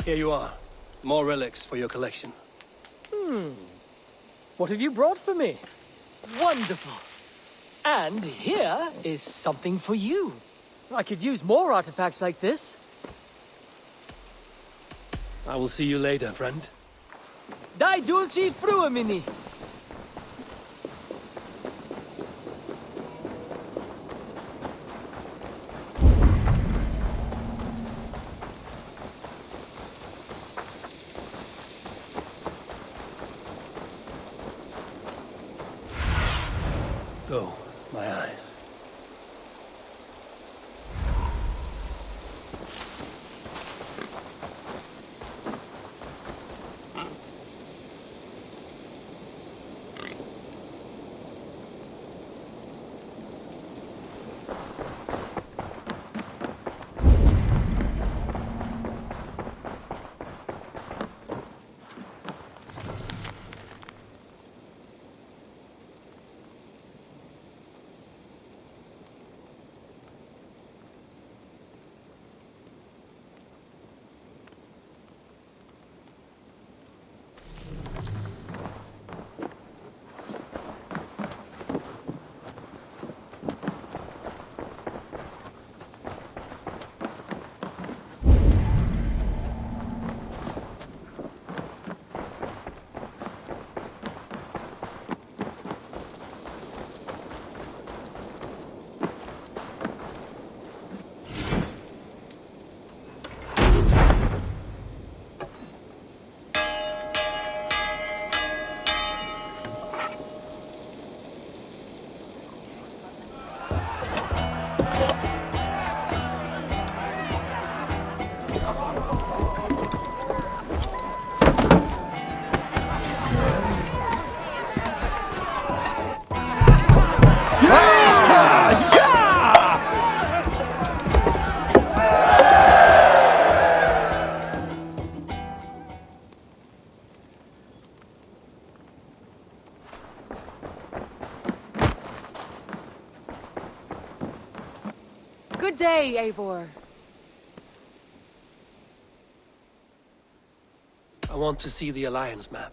Here you are. More relics for your collection. What have you brought for me? Wonderful. And here is something for you. I could use more artifacts like this. I will see you later, friend. Dai dulci fruamini. Go, my eyes. Good day, Eivor. I want to see the Alliance map.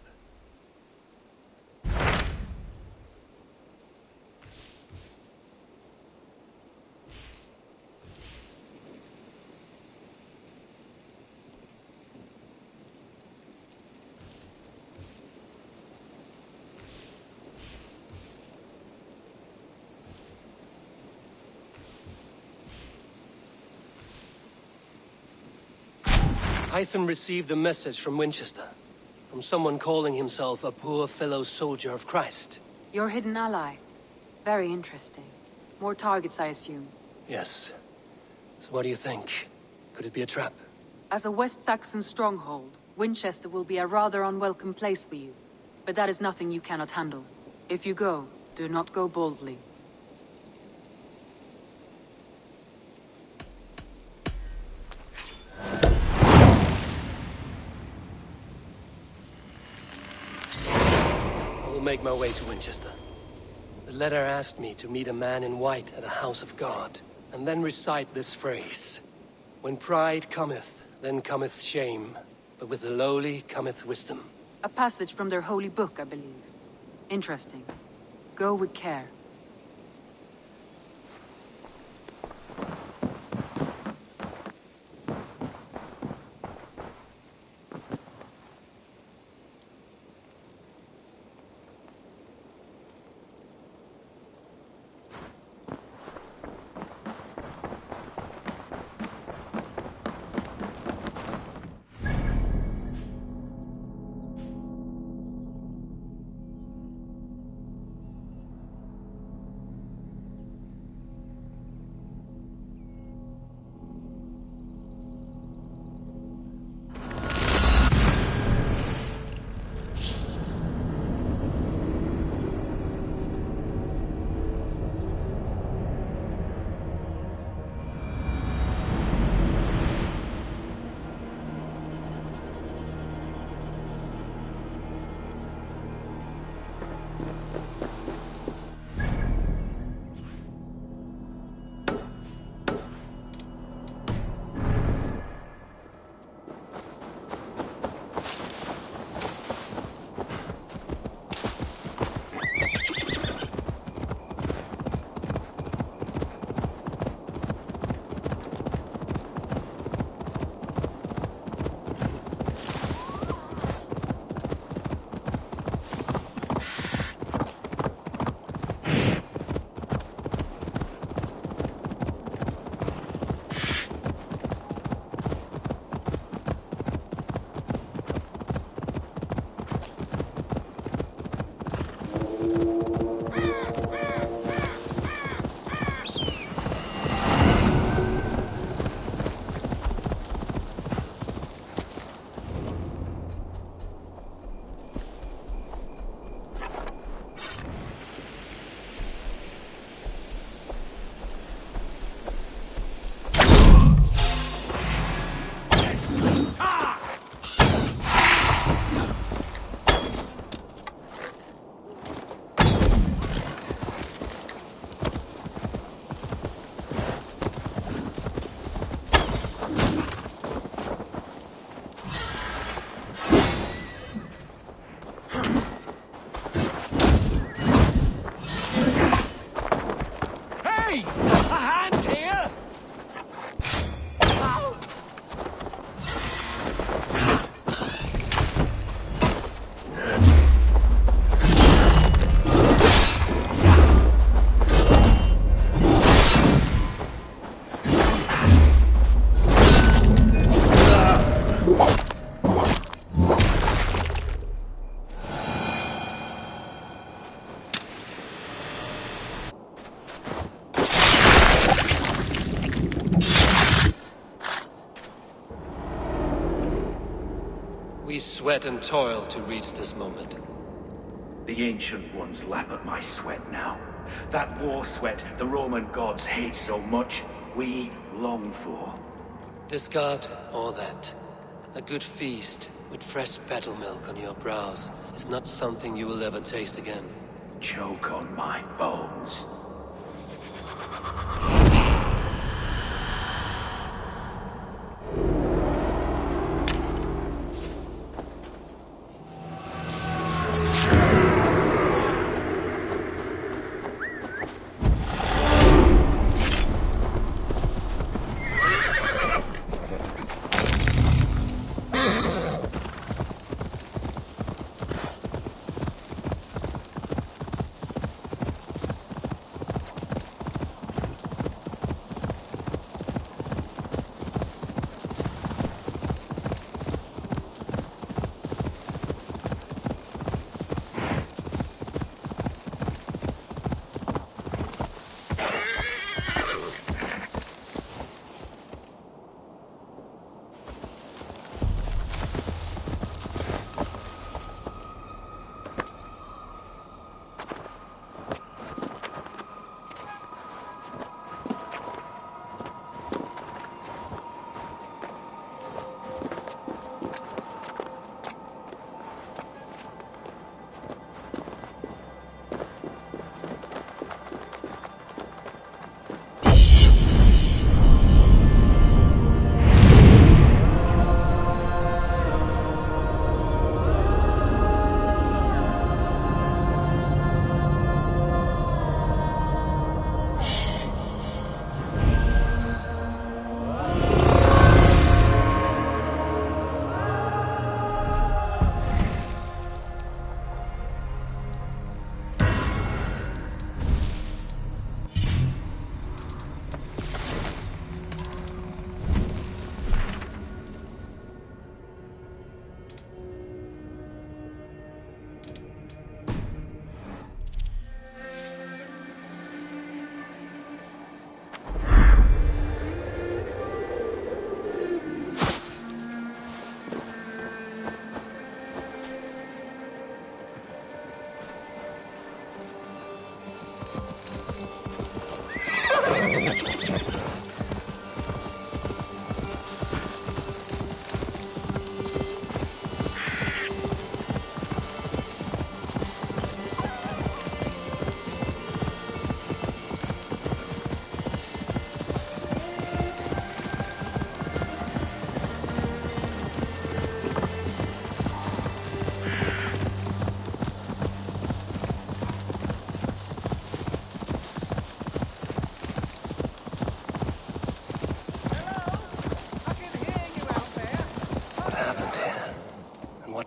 Hytham received a message from Wincestre, from someone calling himself a poor fellow soldier of Christ. Your hidden ally. Very interesting. More targets, I assume. Yes. So what do you think? Could it be a trap? As a West Saxon stronghold, Wincestre will be a rather unwelcome place for you. But that is nothing you cannot handle. If you go, do not go boldly. I will make my way to Wincestre. The letter asked me to meet a man in white at a house of God, and then recite this phrase. When pride cometh, then cometh shame, but with the lowly cometh wisdom. A passage from their holy book, I believe. Interesting. Go with care. me a hand here! Ow! We sweat and toil to reach this moment. The Ancient Ones lap at my sweat now. That war sweat the Roman gods hate so much, we long for. Discard all that. A good feast with fresh battle milk on your brows is not something you will ever taste again. Choke on my bones.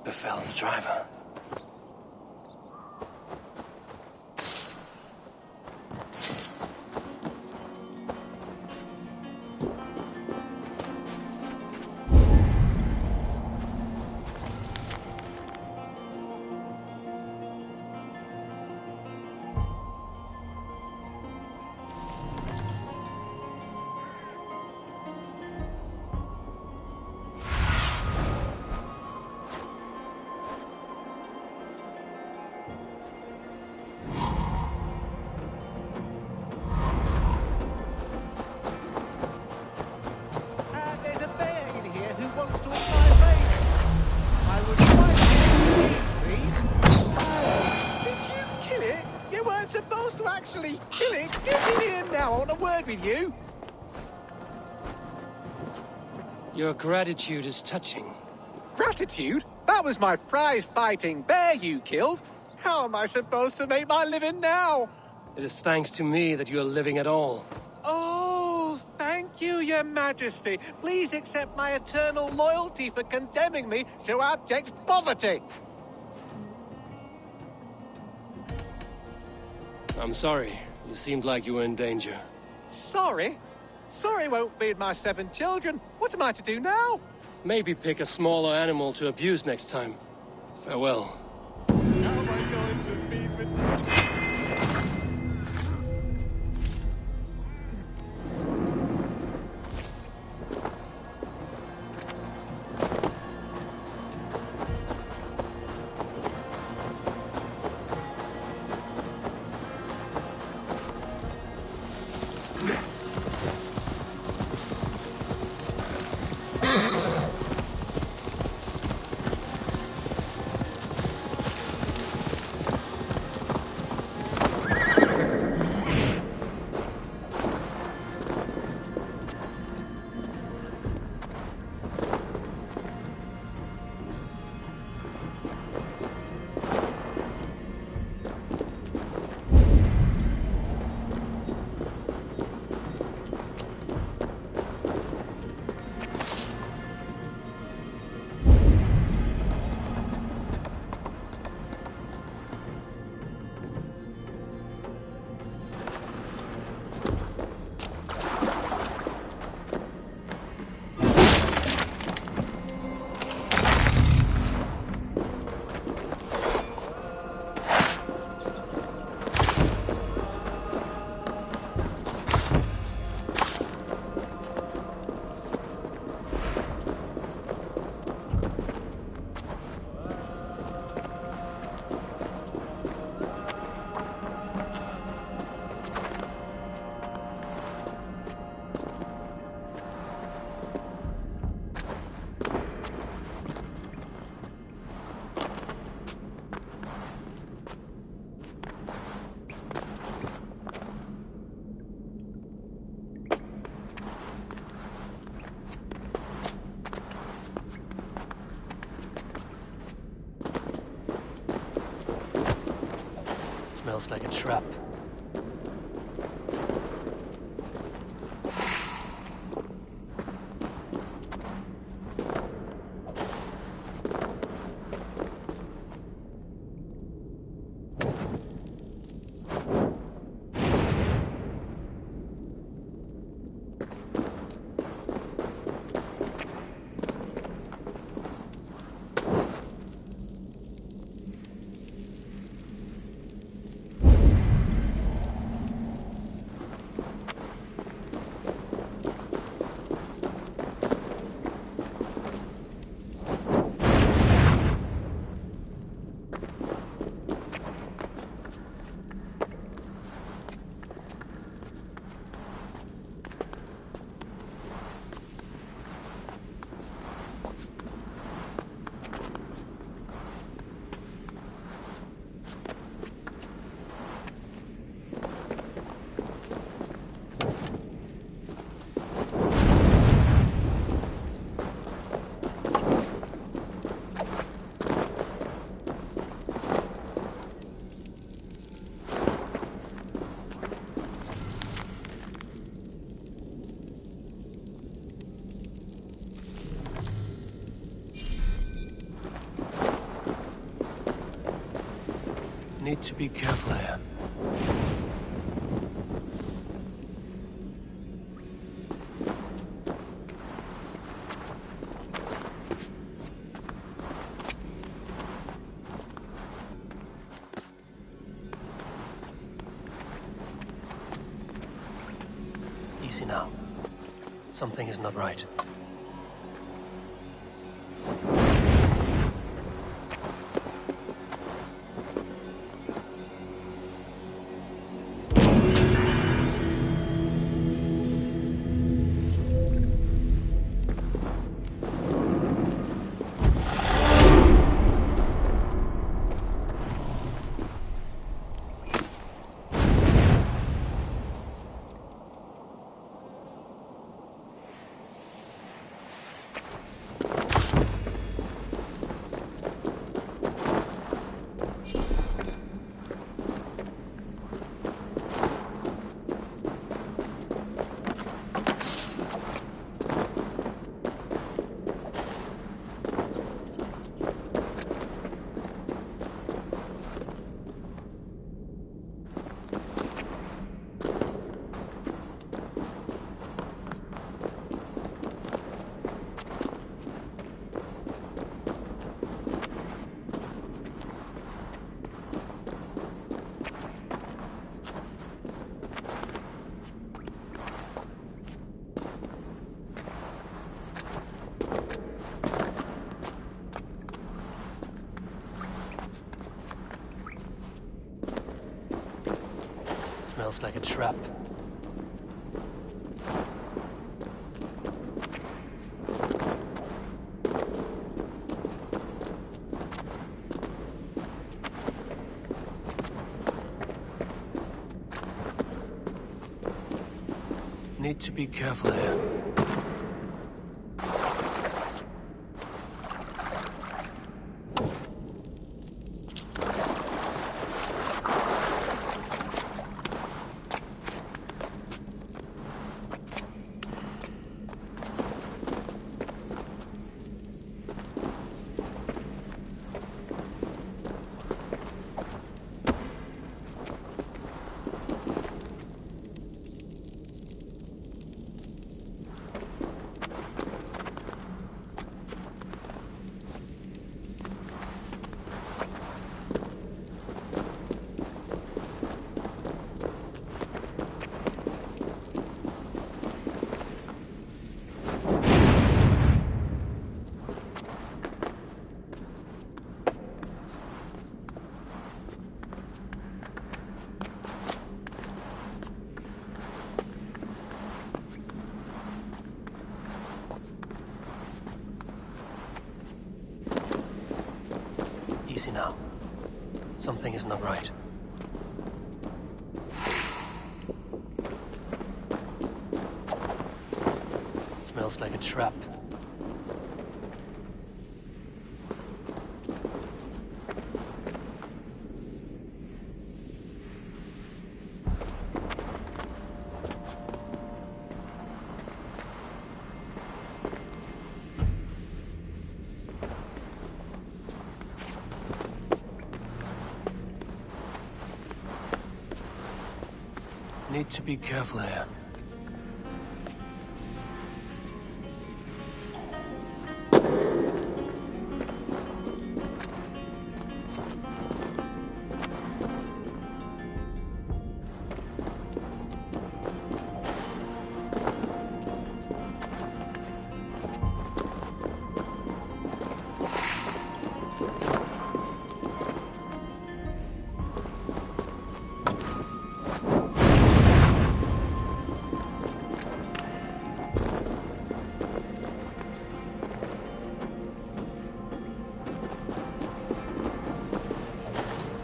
Befell the driver. Actually, kill it! Get in here now! I want a word with you! Your gratitude is touching. Gratitude? That was my prize-fighting bear you killed! How am I supposed to make my living now? It is thanks to me that you are living at all. Oh, thank you, Your Majesty. Please accept my eternal loyalty for condemning me to abject poverty. I'm sorry. You seemed like you were in danger. Sorry? Sorry won't feed my 7 children. What am I to do now? Maybe pick a smaller animal to abuse next time. Farewell. How am I going to feed the children? Smells like a trap. Need to be careful here. Easy now. Something is not right. Smells like a trap. Need to be careful here. Easy now. Something is not right. Smells like a trap. Need to be careful here.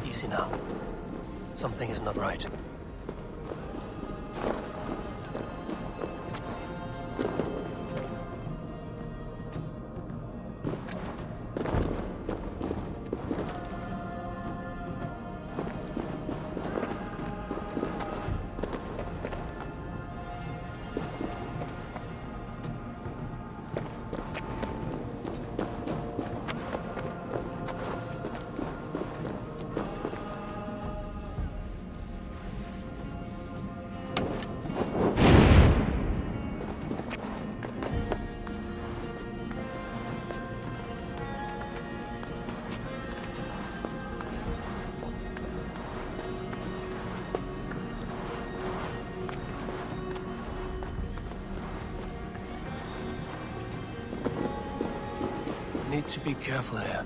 Easy now. Something is not right. Need to be careful here.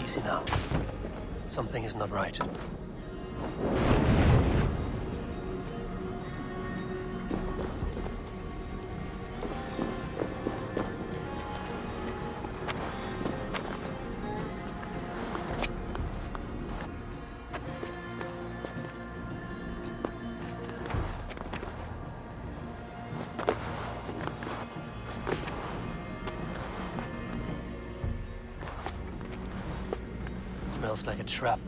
Easy now. Something is not right. Smells like a trap.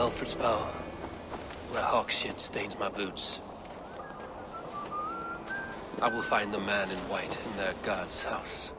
Alfred's power, where hawk shit stains my boots. I will find the man in white in their god's house.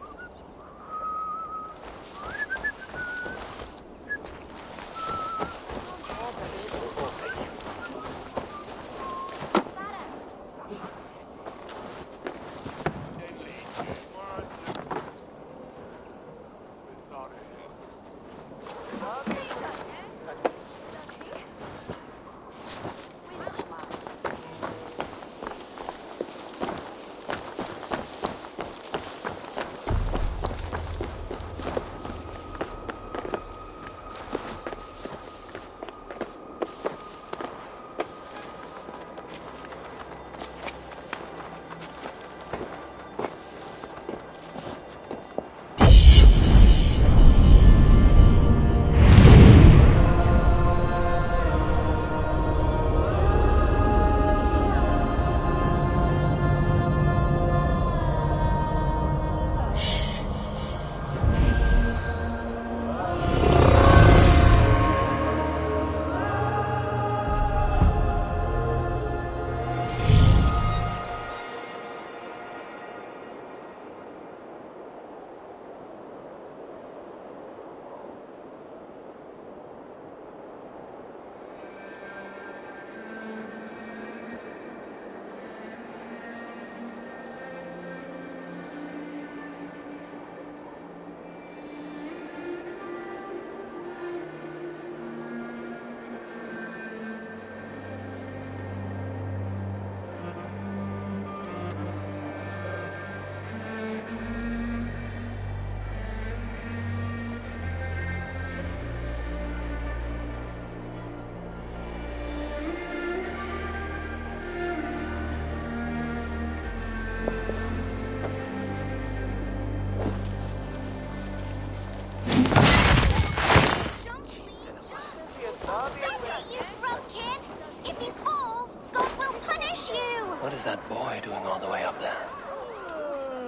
What is that boy doing all the way up there?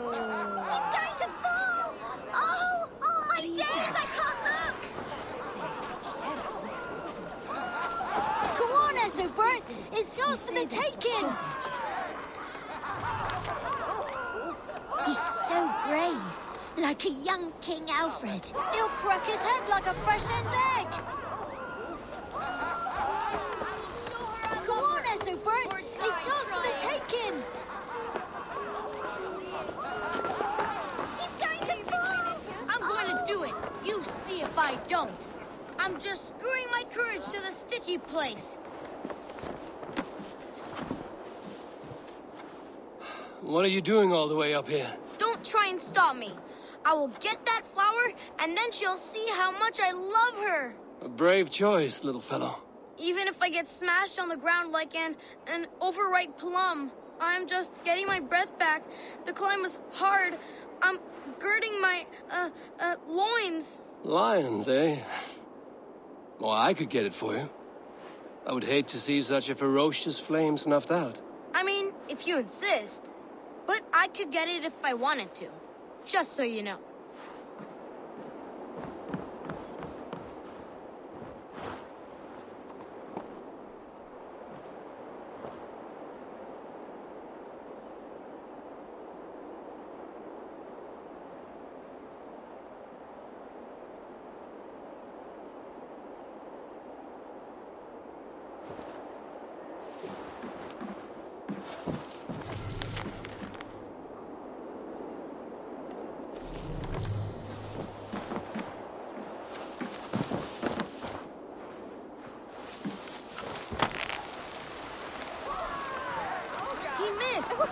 He's going to fall! Oh! Oh my days! I can't look! Go on, Eivor! It's yours for the taking! He's so brave, like a young King Alfred. He'll crack his head like a fresh hen's egg! Go on, Eivor! It's yours for the taking! He's going to fall! I'm going to do it. You see if I don't. I'm just screwing my courage to the sticky place. What are you doing all the way up here? Don't try and stop me. I will get that flower, and then she'll see how much I love her. A brave choice, little fellow. Even if I get smashed on the ground like an overripe plum, I'm just getting my breath back. The climb was hard. I'm girding my, loins. Lions, eh? Well, I could get it for you. I would hate to see such a ferocious flame snuffed out. I mean, if you insist. But I could get it if I wanted to. Just so you know.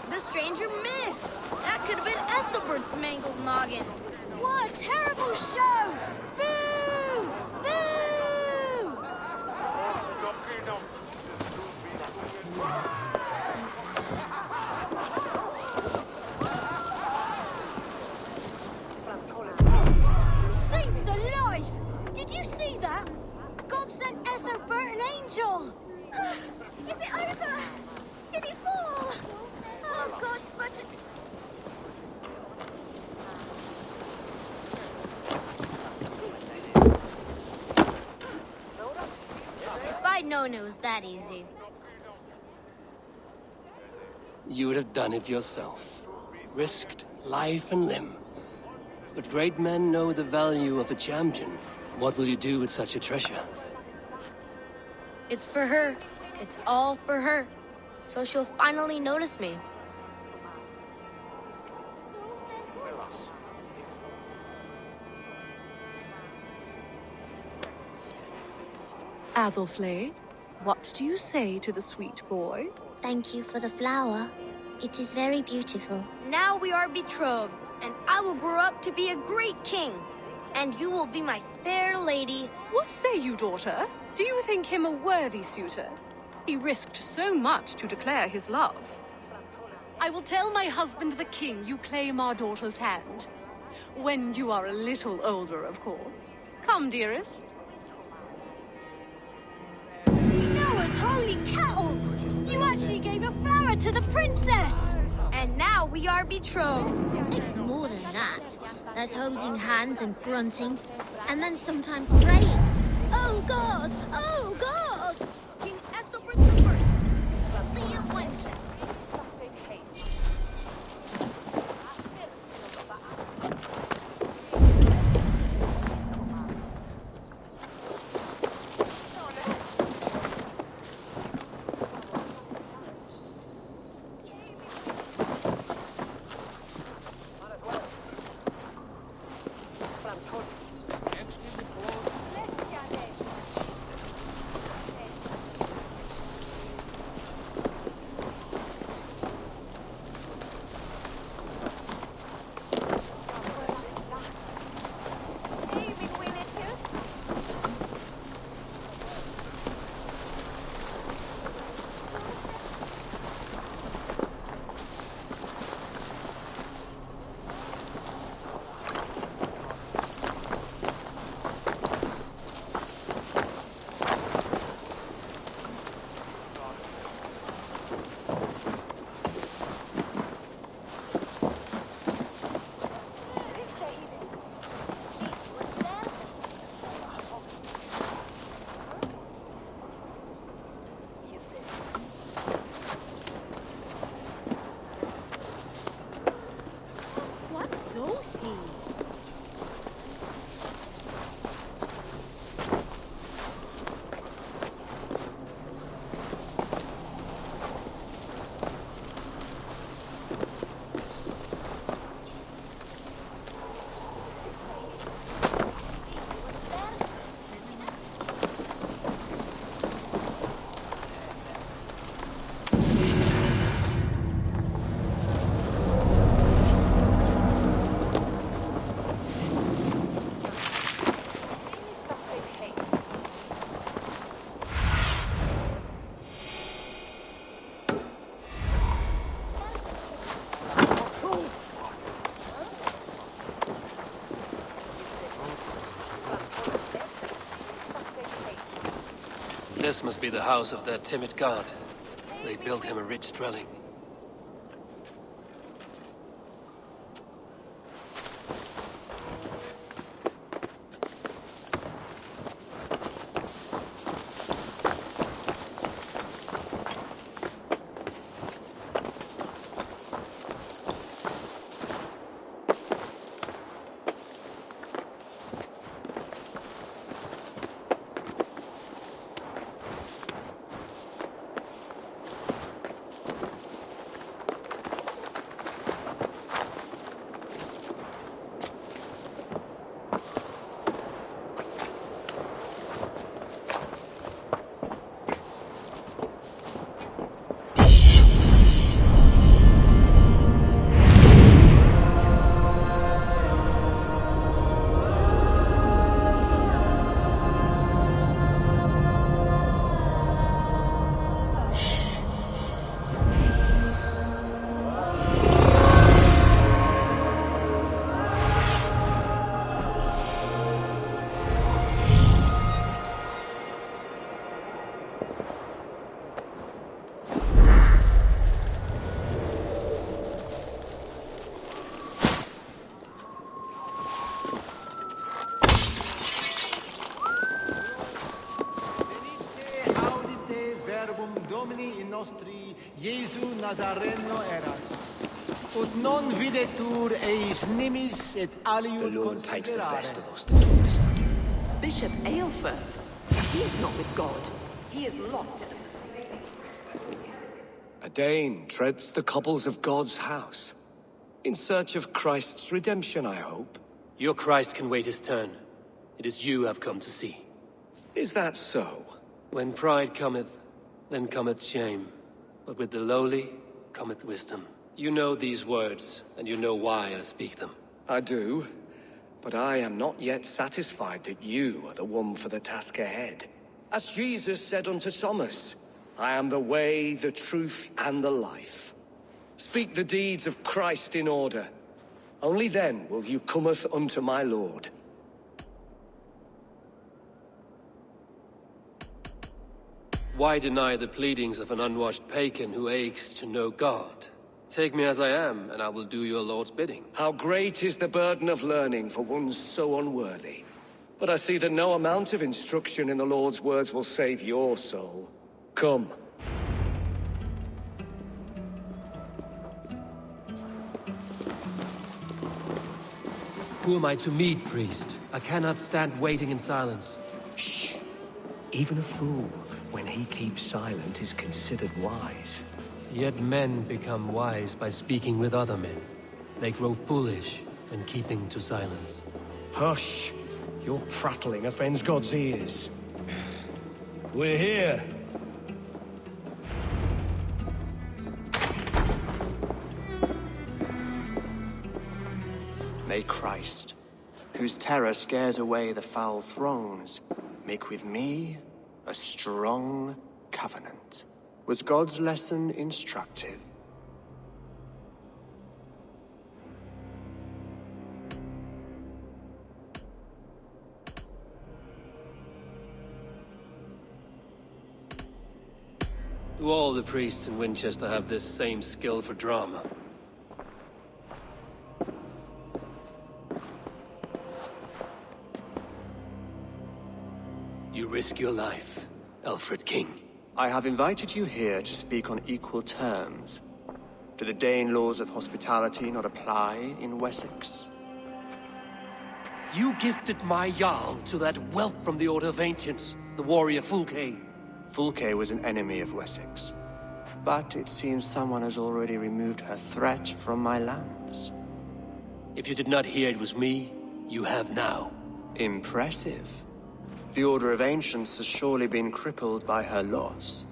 The stranger missed. That could have been Ethelbert's mangled noggin. What a terrible show! Boo! Boo! Saints alive! Did you see that? God sent Ethelbert an angel. Is it over? Did he fall? Oh, God, but... known it was that easy. You would have done it yourself. Risked life and limb. But great men know the value of a champion. What will you do with such a treasure? It's for her. It's all for her. So she'll finally notice me. Athelflaed, what do you say to the sweet boy? Thank you for the flower. It is very beautiful. Now we are betrothed, and I will grow up to be a great king. And you will be my fair lady. What say you, daughter? Do you think him a worthy suitor? He risked so much to declare his love. I will tell my husband the king you claim our daughter's hand. When you are a little older, of course. Come, dearest. Noah's holy cattle! You actually gave a flower to the princess! And now we are betrothed. Takes more than that. There's holding hands and grunting, and then sometimes praying. Oh God! Oh God! King Ethelbert I, the Anointed. This must be the house of their timid god. They built him a rich dwelling. Jesu Nazareno eras. Ut non videtur eis nimis et aliud The Lord takes the considerare. best of us to see this. Bishop Eilfirth. He is not with God. He is locked in A Dane treads the cobbles of God's house. In search of Christ's redemption, I hope. Your Christ can wait his turn. It is you I've come to see. Is that so? When pride cometh, then cometh shame. But with the lowly cometh wisdom. You know these words, and you know why I speak them. I do. But I am not yet satisfied that you are the one for the task ahead. As Jesus said unto Thomas, I am the way, the truth, and the life. Speak the deeds of Christ in order. Only then will you cometh unto my Lord. Why deny the pleadings of an unwashed pagan who aches to know God? Take me as I am, and I will do your Lord's bidding. How great is the burden of learning for one so unworthy. But I see that no amount of instruction in the Lord's words will save your soul. Come. Who am I to meet, priest? I cannot stand waiting in silence. Shh. Even a fool, when he keeps silent, is considered wise. Yet men become wise by speaking with other men. They grow foolish when keeping to silence. Hush! Your prattling offends God's ears. We're here. May Christ, whose terror scares away the foul thrones, make with me a strong covenant. Was God's lesson instructive? Do all the priests in Winchester have this same skill for drama? You risk your life, Alfred King. I have invited you here to speak on equal terms. Do the Dane laws of hospitality not apply in Wessex? You gifted my Jarl to that whelp from the Order of Ancients, the warrior Fulke. Fulke was an enemy of Wessex. But it seems someone has already removed her threat from my lands. If you did not hear it was me, you have now. Impressive. The Order of Ancients has surely been crippled by her loss.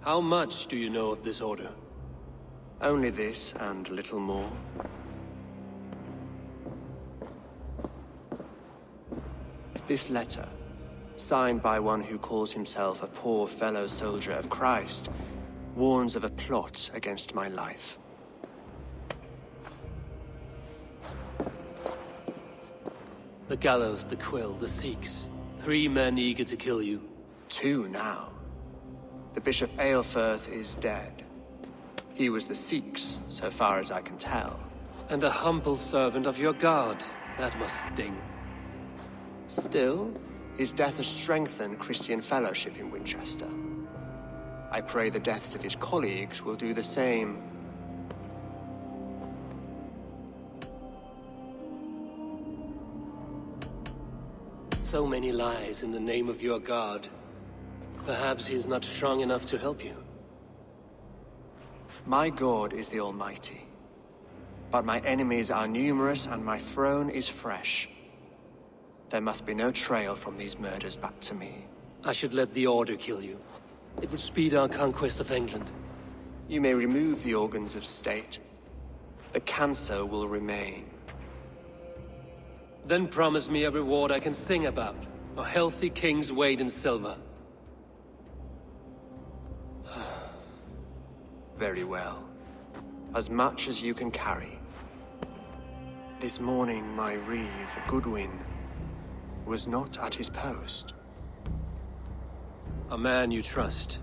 How much do you know of this order? Only this, and little more. This letter, signed by one who calls himself a poor fellow soldier of Christ, warns of a plot against my life. The gallows, the quill, the Sikhs. 3 men eager to kill you. 2 now. The Bishop Eilfirth is dead. He was the Sikhs, so far as I can tell. And a humble servant of your god. That must sting. Still, his death has strengthened Christian fellowship in Winchester. I pray the deaths of his colleagues will do the same. So many lies in the name of your god. Perhaps he is not strong enough to help you. My God is the Almighty. But my enemies are numerous and my throne is fresh. There must be no trail from these murders back to me. I should let the Order kill you. It would speed our conquest of England. You may remove the organs of state. The cancer will remain. Then promise me a reward I can sing about. A healthy king's weight in silver. Very well. As much as you can carry. This morning, my reeve, Goodwin, was not at his post. A man you trust.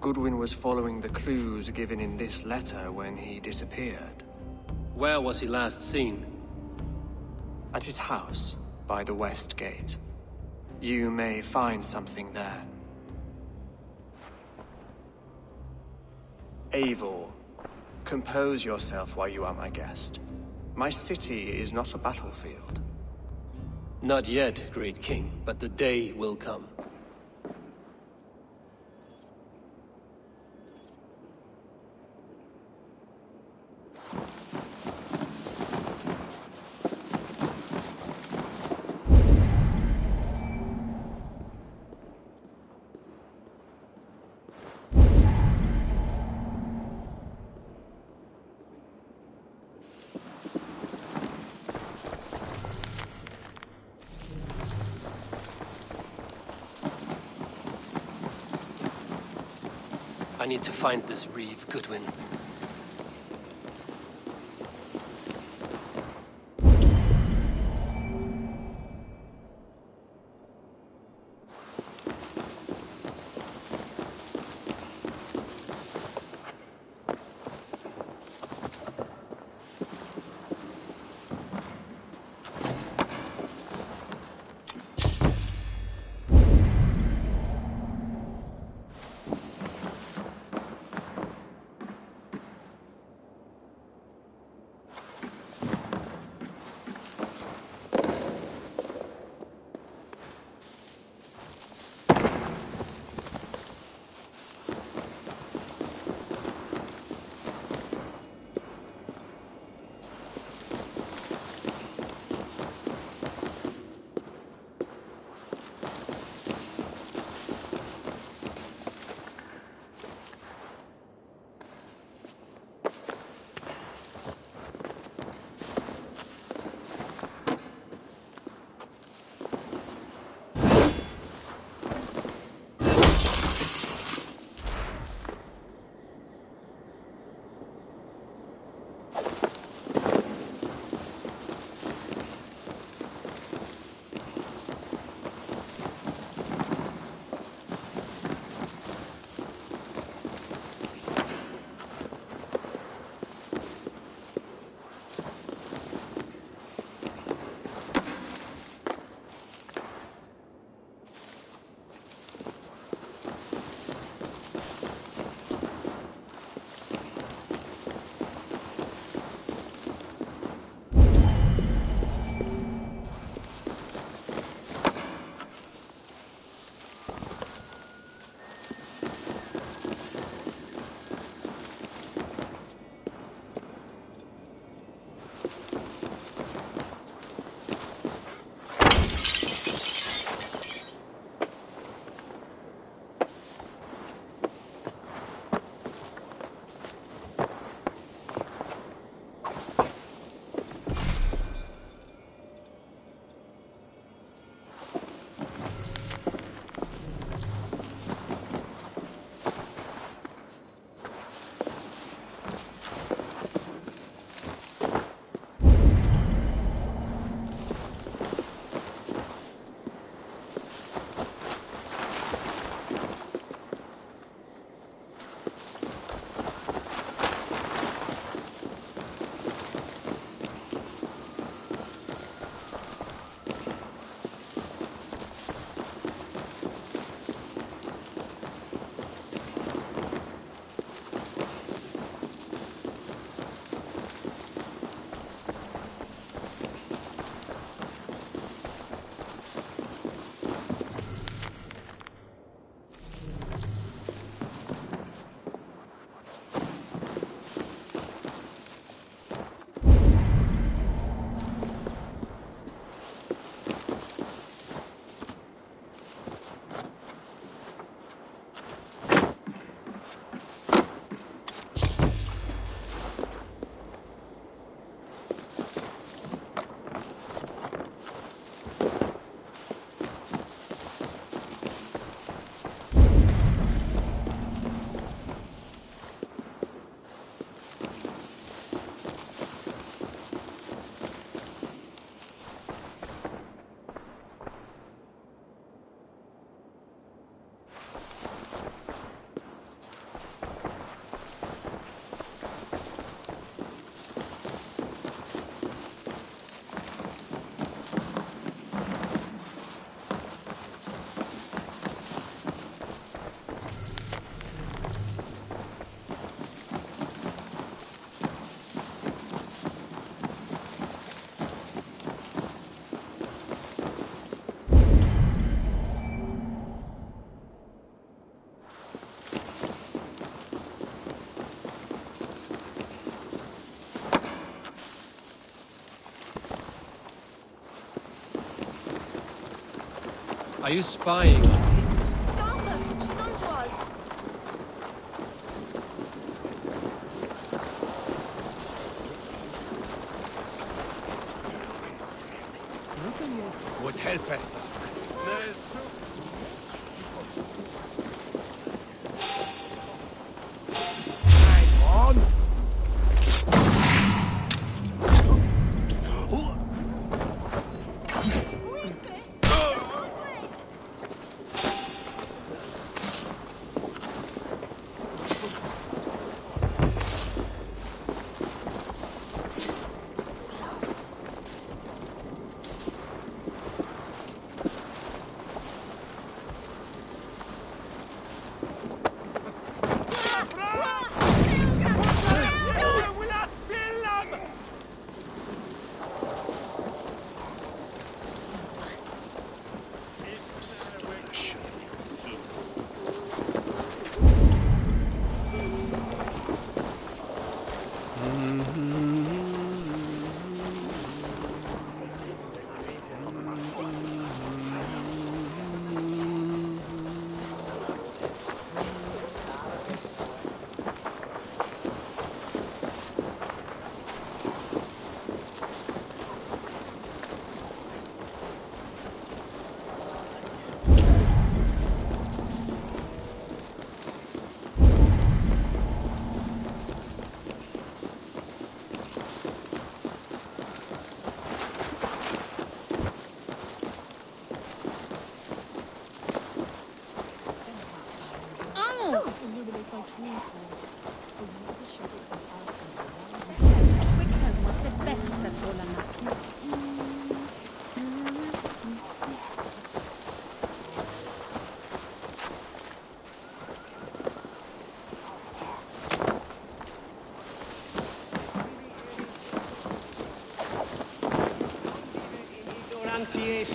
Goodwin was following the clues given in this letter when he disappeared. Where was he last seen? At his house, by the west gate. You may find something there. Eivor, compose yourself while you are my guest. My city is not a battlefield. Not yet, great king, but the day will come. I need to find this reeve, Goodwin. Are you spying? Stop her! She's onto us! Would help us. Hang on!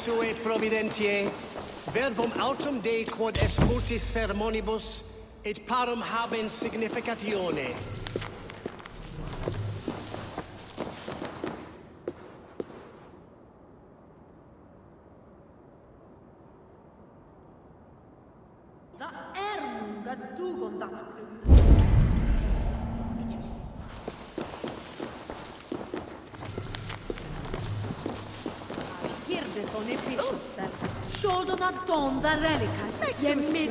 Sue providentiae, verbum autum Dei quod est multis sermonibus, et parum habens significatione. Shoulder don the relica. You made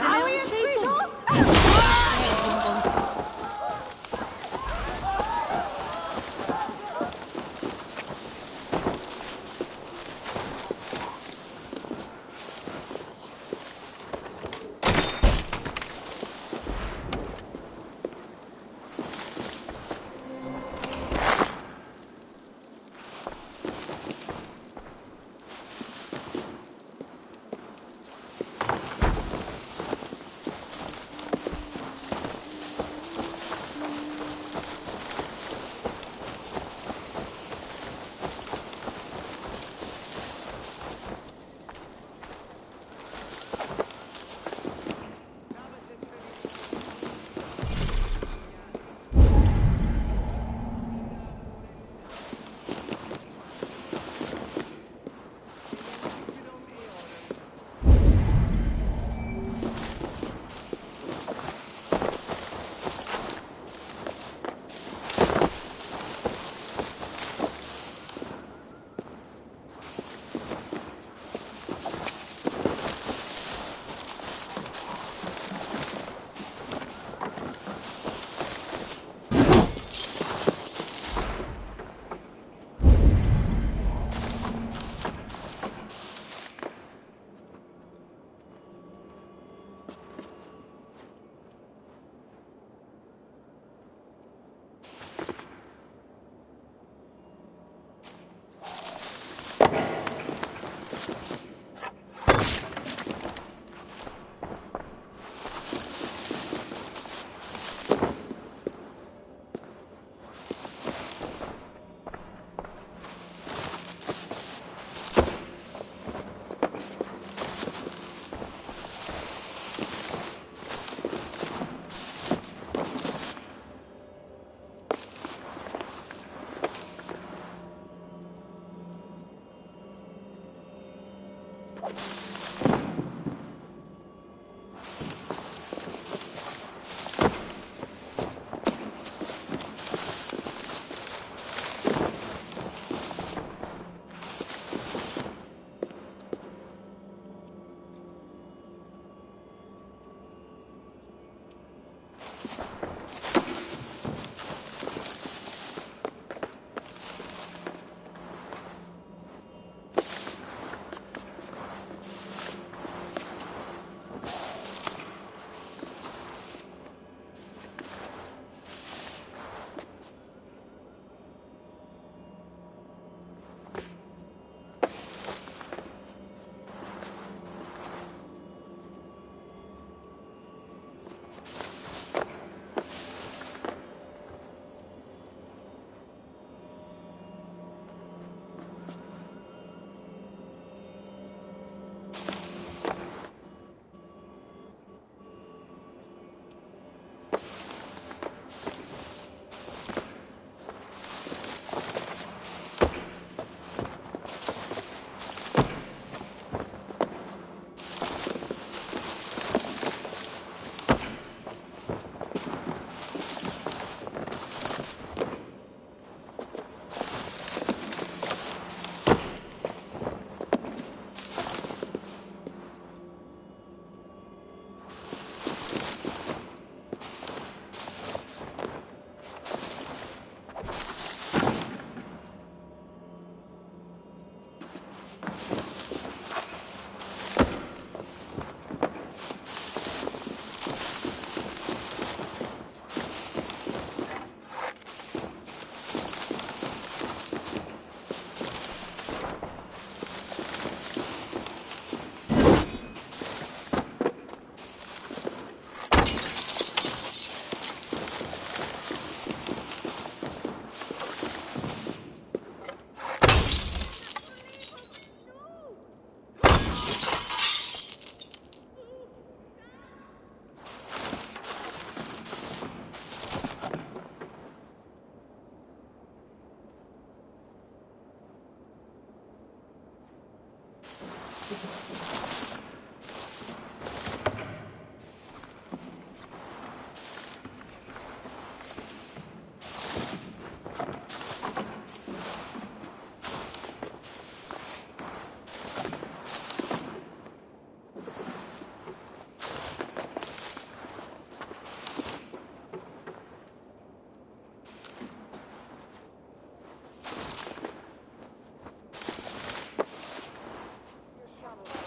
Shadow.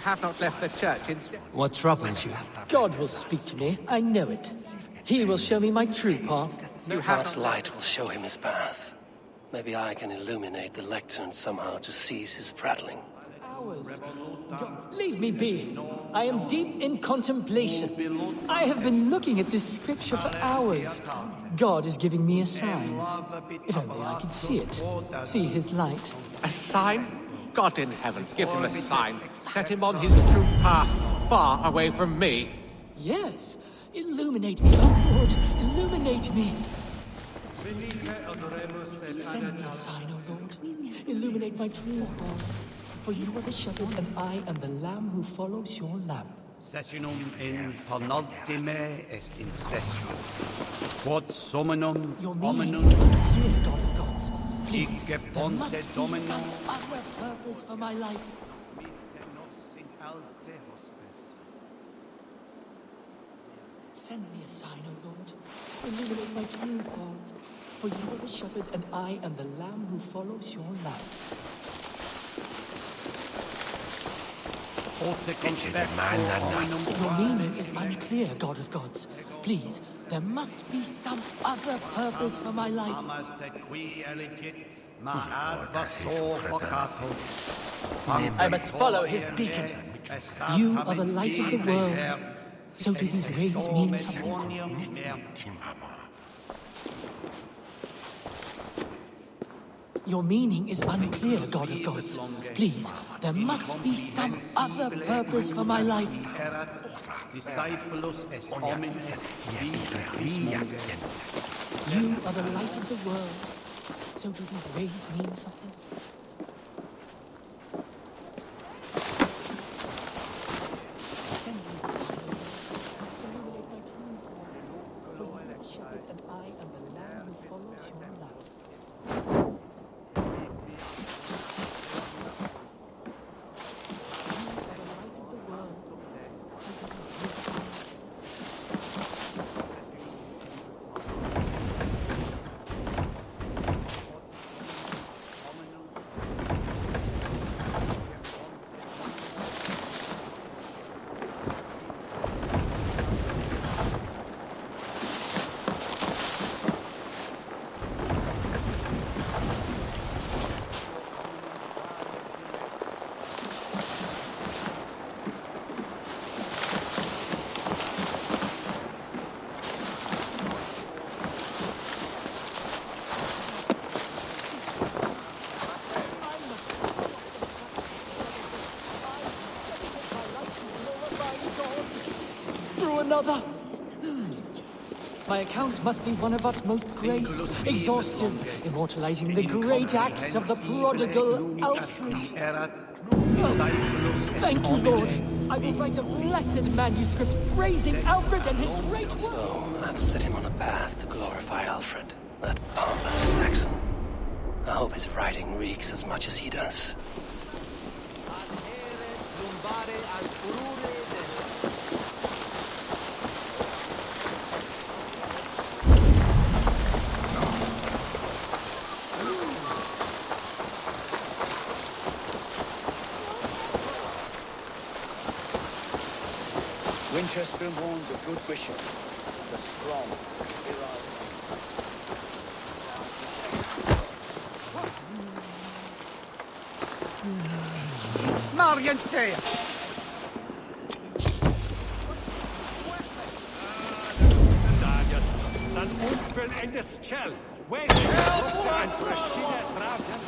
have not left the church in... What troubles you? God will speak to me. I know it. He will show me my true path. God's light will show him his path. Maybe I can illuminate the lectern somehow to cease his prattling. Hours. God, leave me be. I am deep in contemplation. I have been looking at this scripture for hours. God is giving me a sign. If only I could see it. See his light. A sign? God in heaven, give him a sign. Set him on his true path, far away from me. Yes. Illuminate me, oh Lord. Illuminate me. Send me a sign, O Lord. Illuminate my true path. For you are the shepherd, and I am the lamb who follows your lamp. Sessionum in penultime est incessio. Quod somenum Your meaning hominum is unclear, God of gods. Please, Ige there ponte must be domino some other purpose for my life. Send me a sign, O Lord. Illuminate my true path. For you are the shepherd, and I am the lamb who follows your lamp. Your meaning is unclear, God of gods. Please, there must be some other purpose for my life. I must follow his beacon. You are the light of the world. So do these rays mean something? Your meaning is unclear, God of gods. Please, there must be some other purpose for my life. You are the light of the world. So do these rays mean something? Send me a sign, illuminate my true path. For you are the shepherd, and I am the lamb who follows your lamp. Another. My account must be one of utmost grace, exhaustive, immortalizing the great acts of the prodigal Alfred. Oh, thank you, Lord. I will write a blessed manuscript praising Alfred and his great work. So, I've set him on a path to glorify Alfred, that pompous Saxon. I hope his writing reeks as much as he does. Wincestre warns a good bishop and a strong Marientea! Dan unvollendet Shell. West and verschiedene Trafen.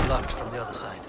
Blocked from the other side.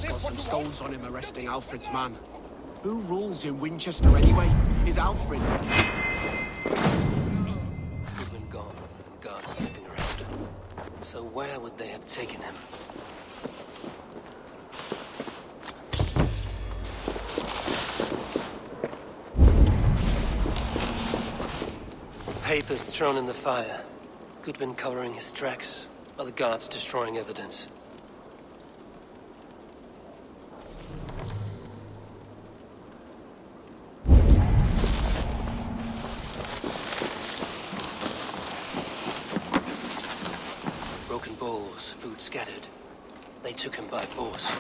Got some stones on him arresting Alfred's man. Who rules in Winchester anyway? Is Alfred? Goodwin gone, and guards sniffing around. So where would they have taken him? Papers thrown in the fire. Goodwin covering his tracks, while the guards destroying evidence. Broken bowls, food scattered. They took him by force.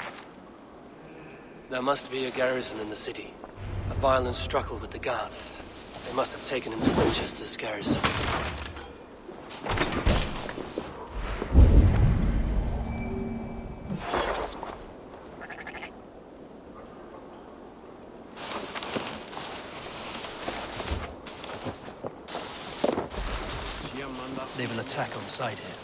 There must be a garrison in the city. A violent struggle with the guards. They must have taken him to Winchester's garrison. They've an attack on sight here.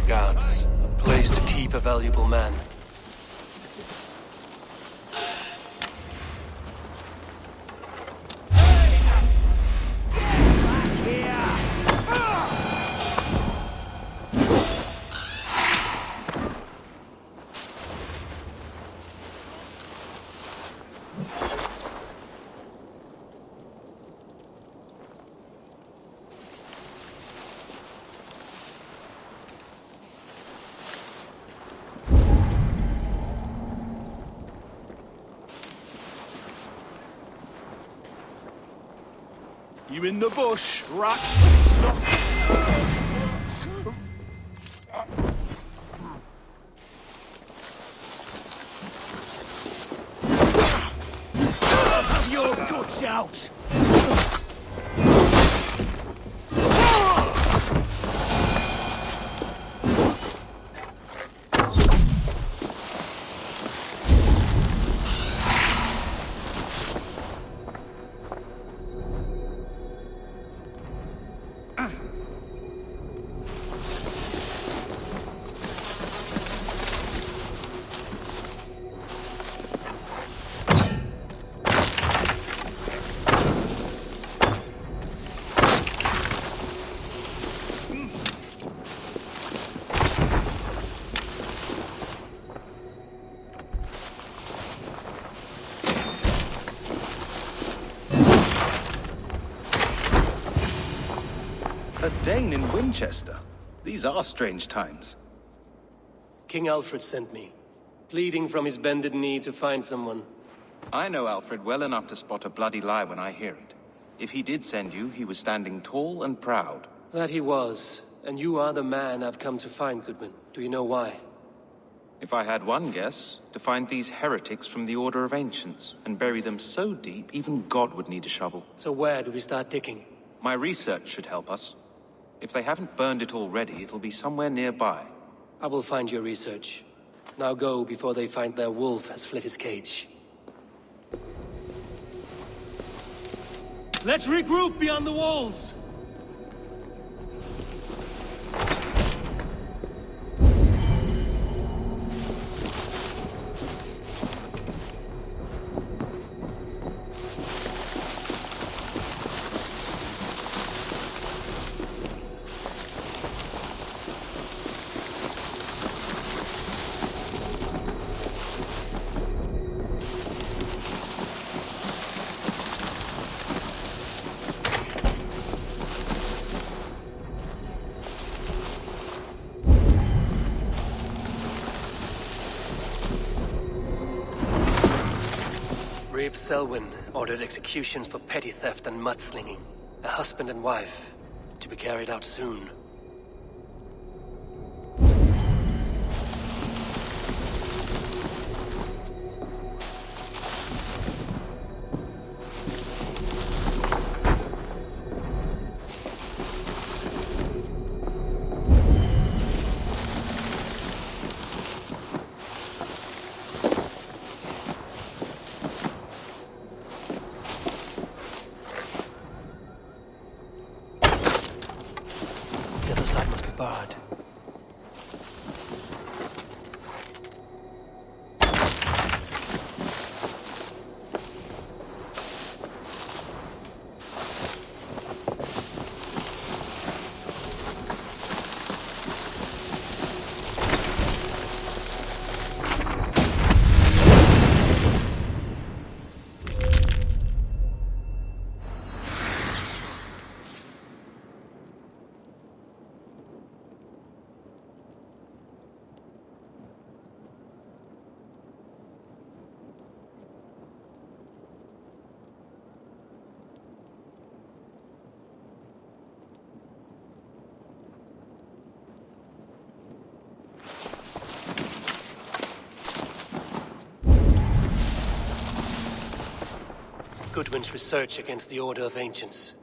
guards. A place to keep a valuable man. You in the bush, rat? Stop. Have your guts out! A Dane in Wincestre? These are strange times. King Alfred sent me, pleading from his bended knee to find someone. I know Alfred well enough to spot a bloody lie when I hear it. If he did send you, he was standing tall and proud. That he was, and you are the man I've come to find, Goodman. Do you know why? If I had one guess, to find these heretics from the Order of Ancients, and bury them so deep, even God would need a shovel. So where do we start digging? My research should help us. If they haven't burned it already, it'll be somewhere nearby. I will find your research. Now go before they find their wolf has fled his cage. Let's regroup beyond the walls! Selwyn ordered executions for petty theft and mudslinging. A husband and wife, to be carried out soon. Barred. Goodwin's research against the Order of Ancients.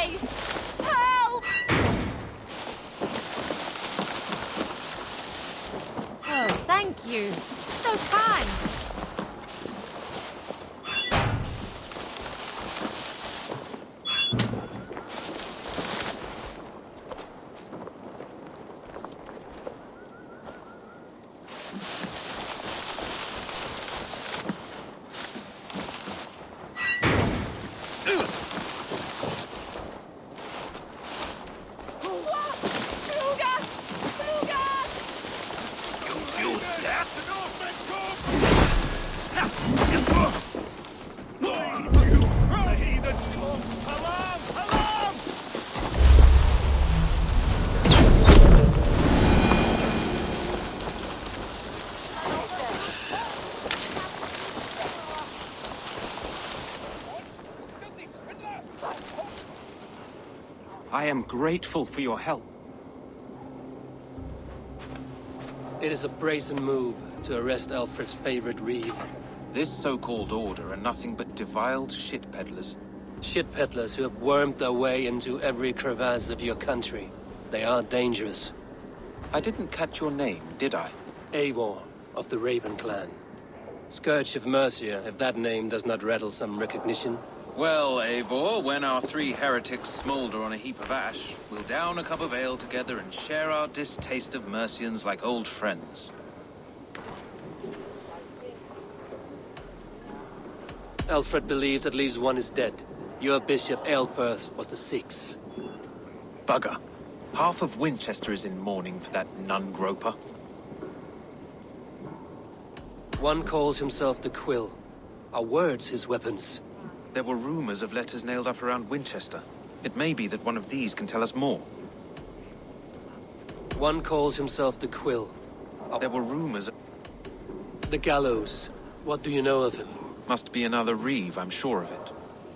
away! Help! Oh, thank you. So kind. I am grateful for your help. It is a brazen move to arrest Alfred's favorite reeve. This so-called order are nothing but deviled shit peddlers. Shit peddlers who have wormed their way into every crevasse of your country. They are dangerous. I didn't catch your name, did I? Eivor, of the Raven clan. Scourge of Mercia, if that name does not rattle some recognition. Well, Eivor, when our three heretics smolder on a heap of ash, we'll down a cup of ale together and share our distaste of Mercians like old friends. Alfred believes at least one is dead. Your Bishop Eilfirth was the sixth. Bugger. Half of Wincestre is in mourning for that nun-groper. One calls himself the Quill. Are words his weapons? There were rumors of letters nailed up around Wincestre. It may be that one of these can tell us more. One calls himself the Quill. There were rumors... The gallows. What do you know of him? Must be another reeve, I'm sure of it.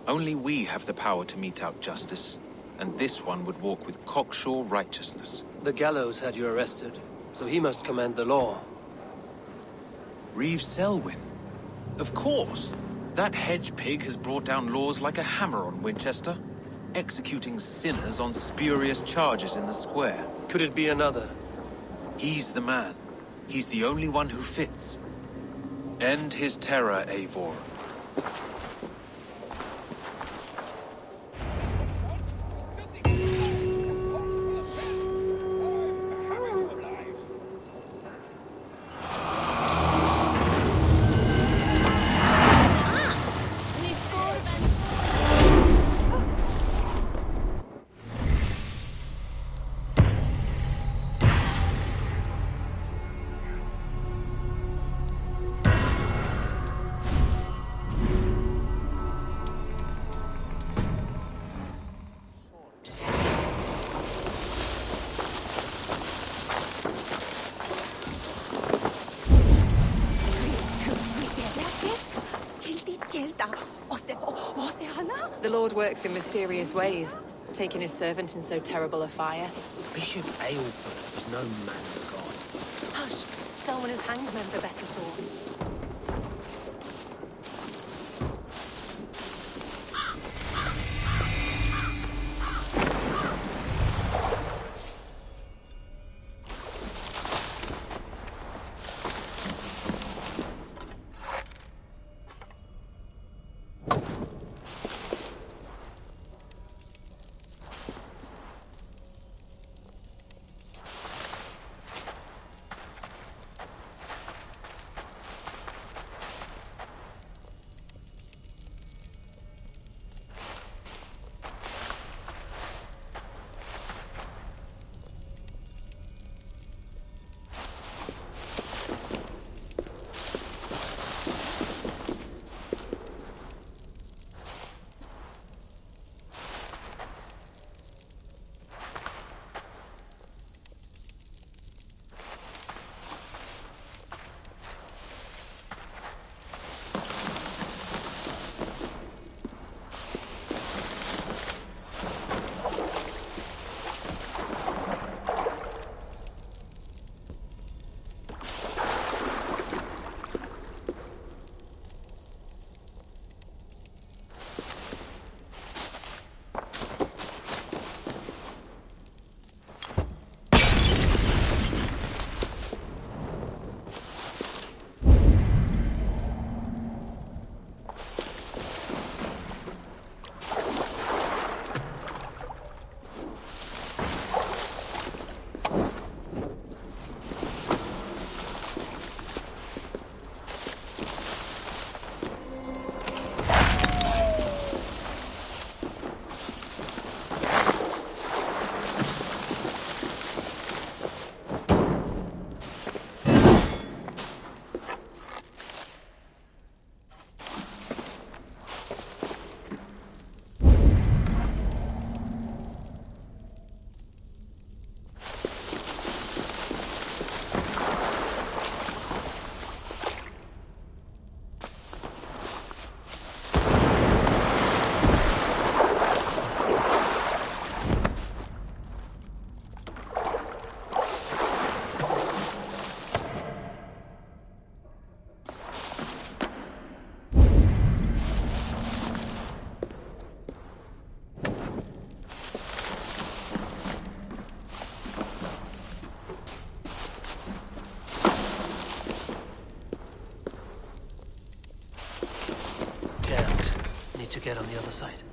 Only we have the power to mete out justice. And this one would walk with cocksure righteousness. The gallows had you arrested, so he must command the law. Reeve Selwyn? Of course! That hedge pig has brought down laws like a hammer on Wincestre, executing sinners on spurious charges in the square. Could it be another? He's the man. He's the only one who fits. End his terror, Eivor. The Lord works in mysterious ways, taking his servant in so terrible a fire. Bishop Eilfirth was no man of God. Hush! Someone has hanged men for better thoughts. to get on the other side.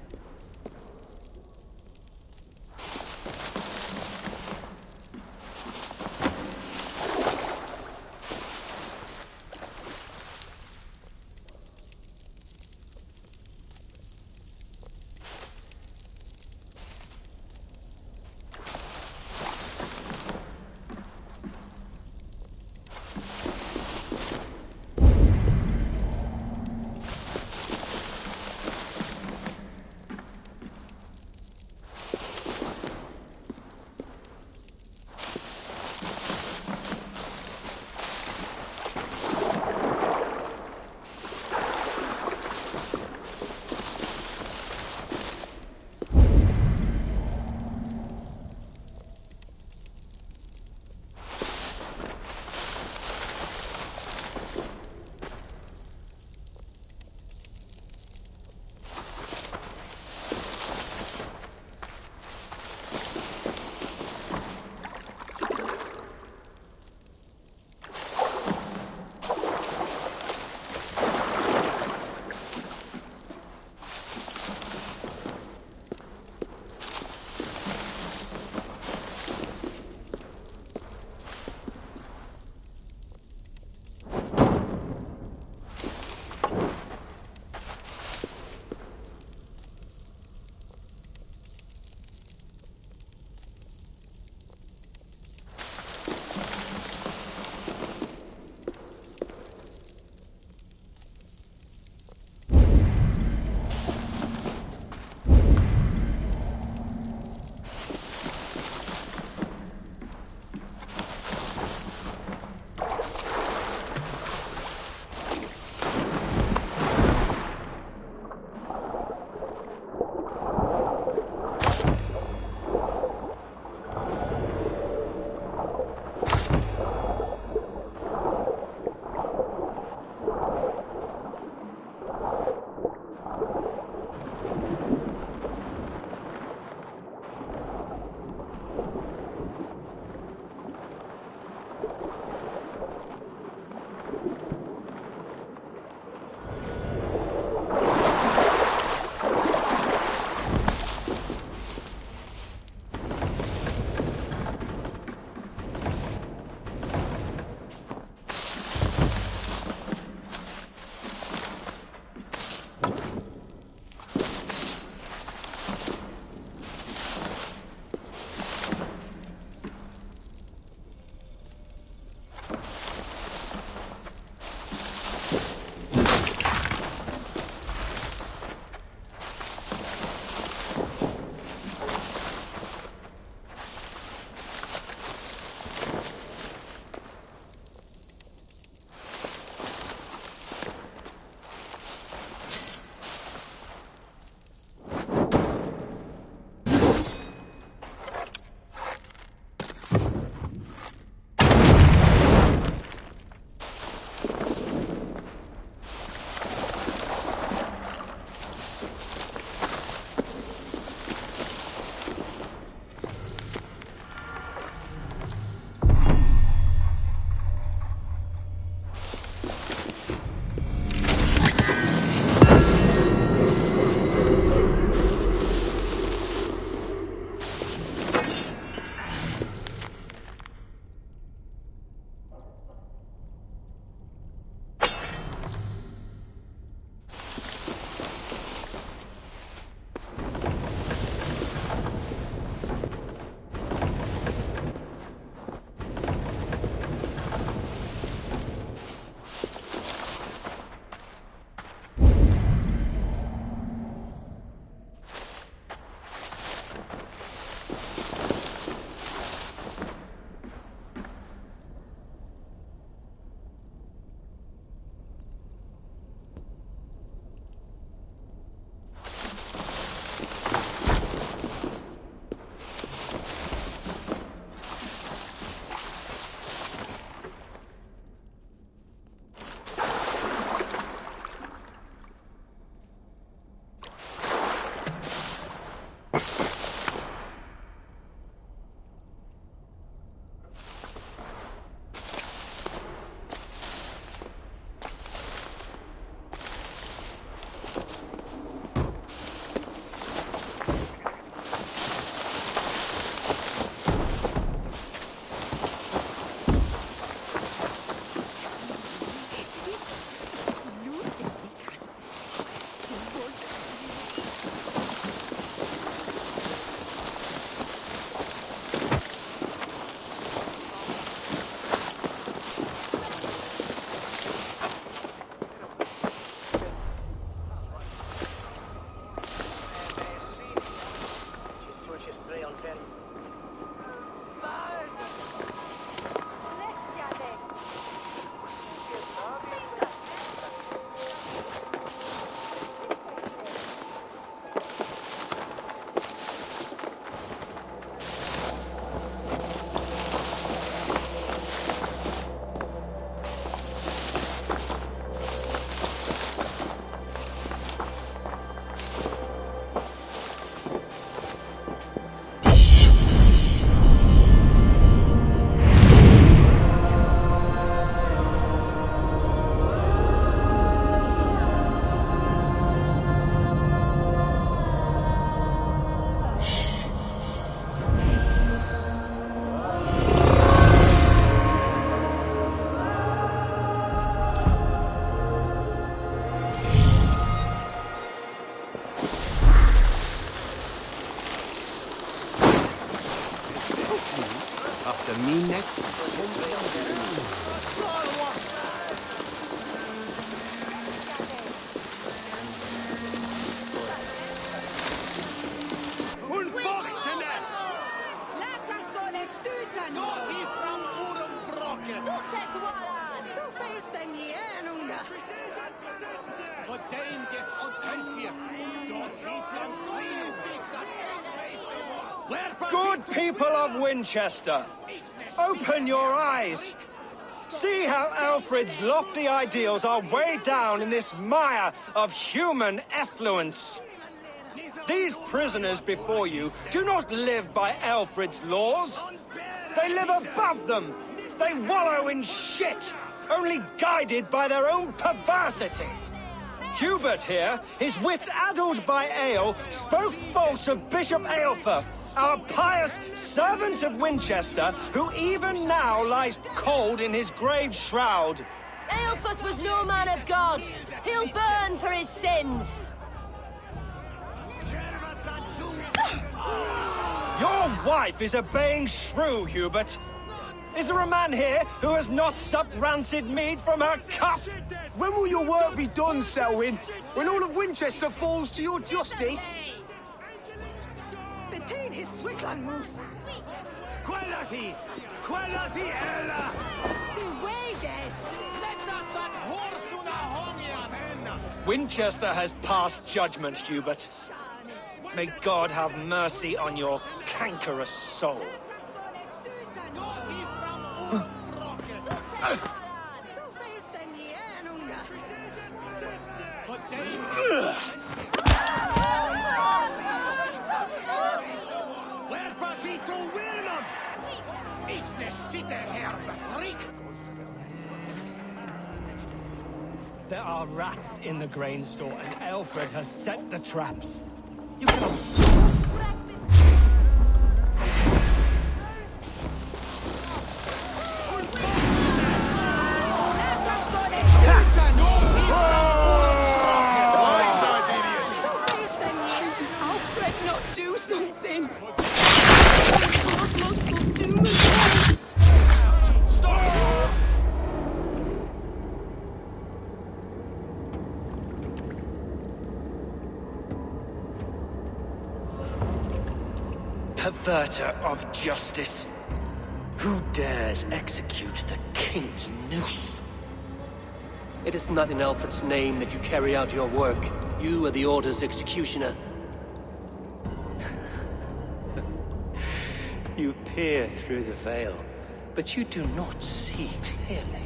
Winchester, me next. Good people of Winchester, open your eyes. See how Alfred's lofty ideals are weighed down in this mire of human effluence. These prisoners before you do not live by Alfred's laws. They live above them. They wallow in shit, only guided by their own perversity. Hubert here, his wits addled by ale, spoke false of Bishop Eivor, our pious servant of Winchester, who even now lies cold in his grave shroud. Eilfrith was no man of God. He'll burn for his sins. Your wife is obeying shrew, Hubert. Is there a man here who has not supped rancid mead from her cup? When will your work be done, Selwyn? When all of Winchester falls to your justice? Between his Swickland move. Quality! Quality, Ella! The wages! Let us that horse una hongia, men! Winchester has passed judgment, Hubert. May God have mercy on your cankerous soul. There are rats in the grain store, and Alfred has set the traps. You cannot... Does Alfred not do something? Perverter of justice. Who dares execute the king's noose? It is not in Alfred's name that you carry out your work. You are the Order's executioner. You peer through the veil, but you do not see clearly.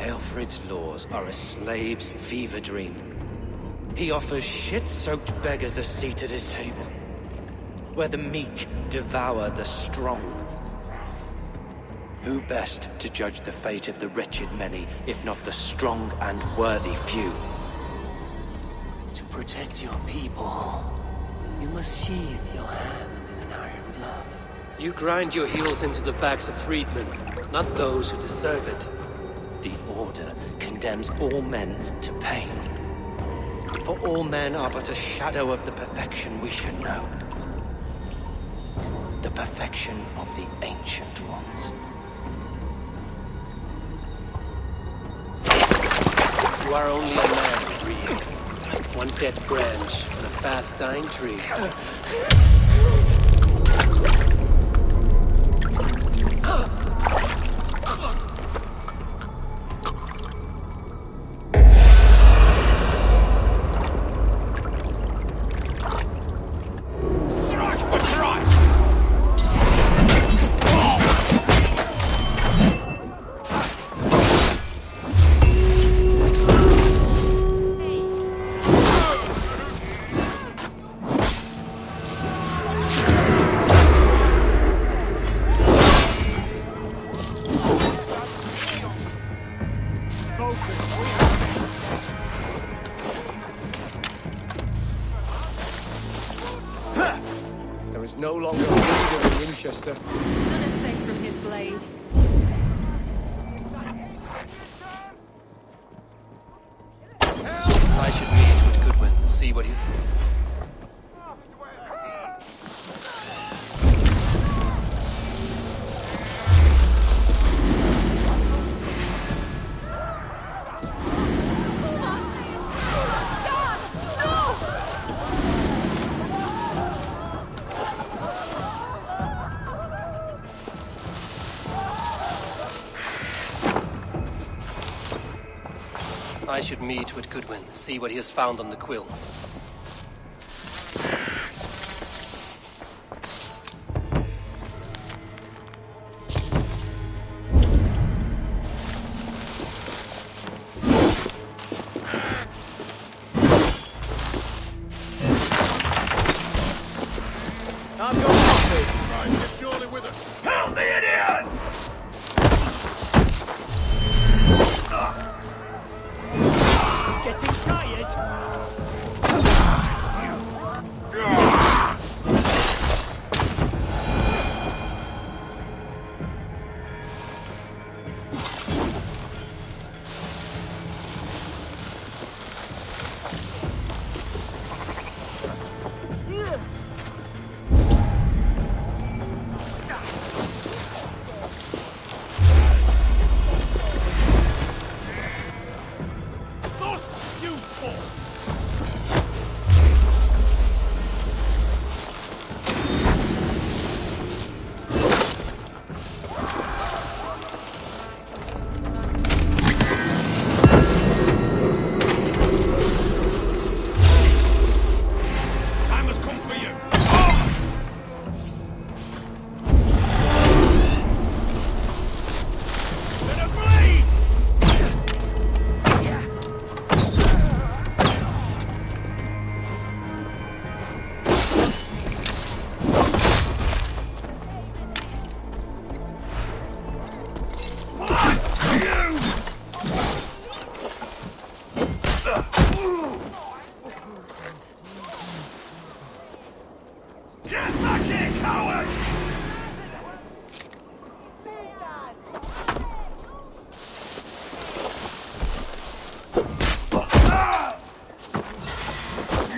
Alfred's laws are a slave's fever dream. He offers shit-soaked beggars a seat at his table, where the meek devour the strong. Who best to judge the fate of the wretched many, if not the strong and worthy few? To protect your people, you must sheathe your hand in an iron glove. You grind your heels into the backs of freedmen, not those who deserve it. The Order condemns all men to pain. For all men are but a shadow of the perfection we should know. The perfection of the Ancient Ones. You are only a man, Reed. One dead branch on a fast-dying tree. There is no longer freedom in Winchester. None is safe from his blade. I should meet with Goodwin and see what he... should meet with Goodwin, see what he has found on the quill. I'm going to right, you're surely with us. Help me, idiot! Getting tired?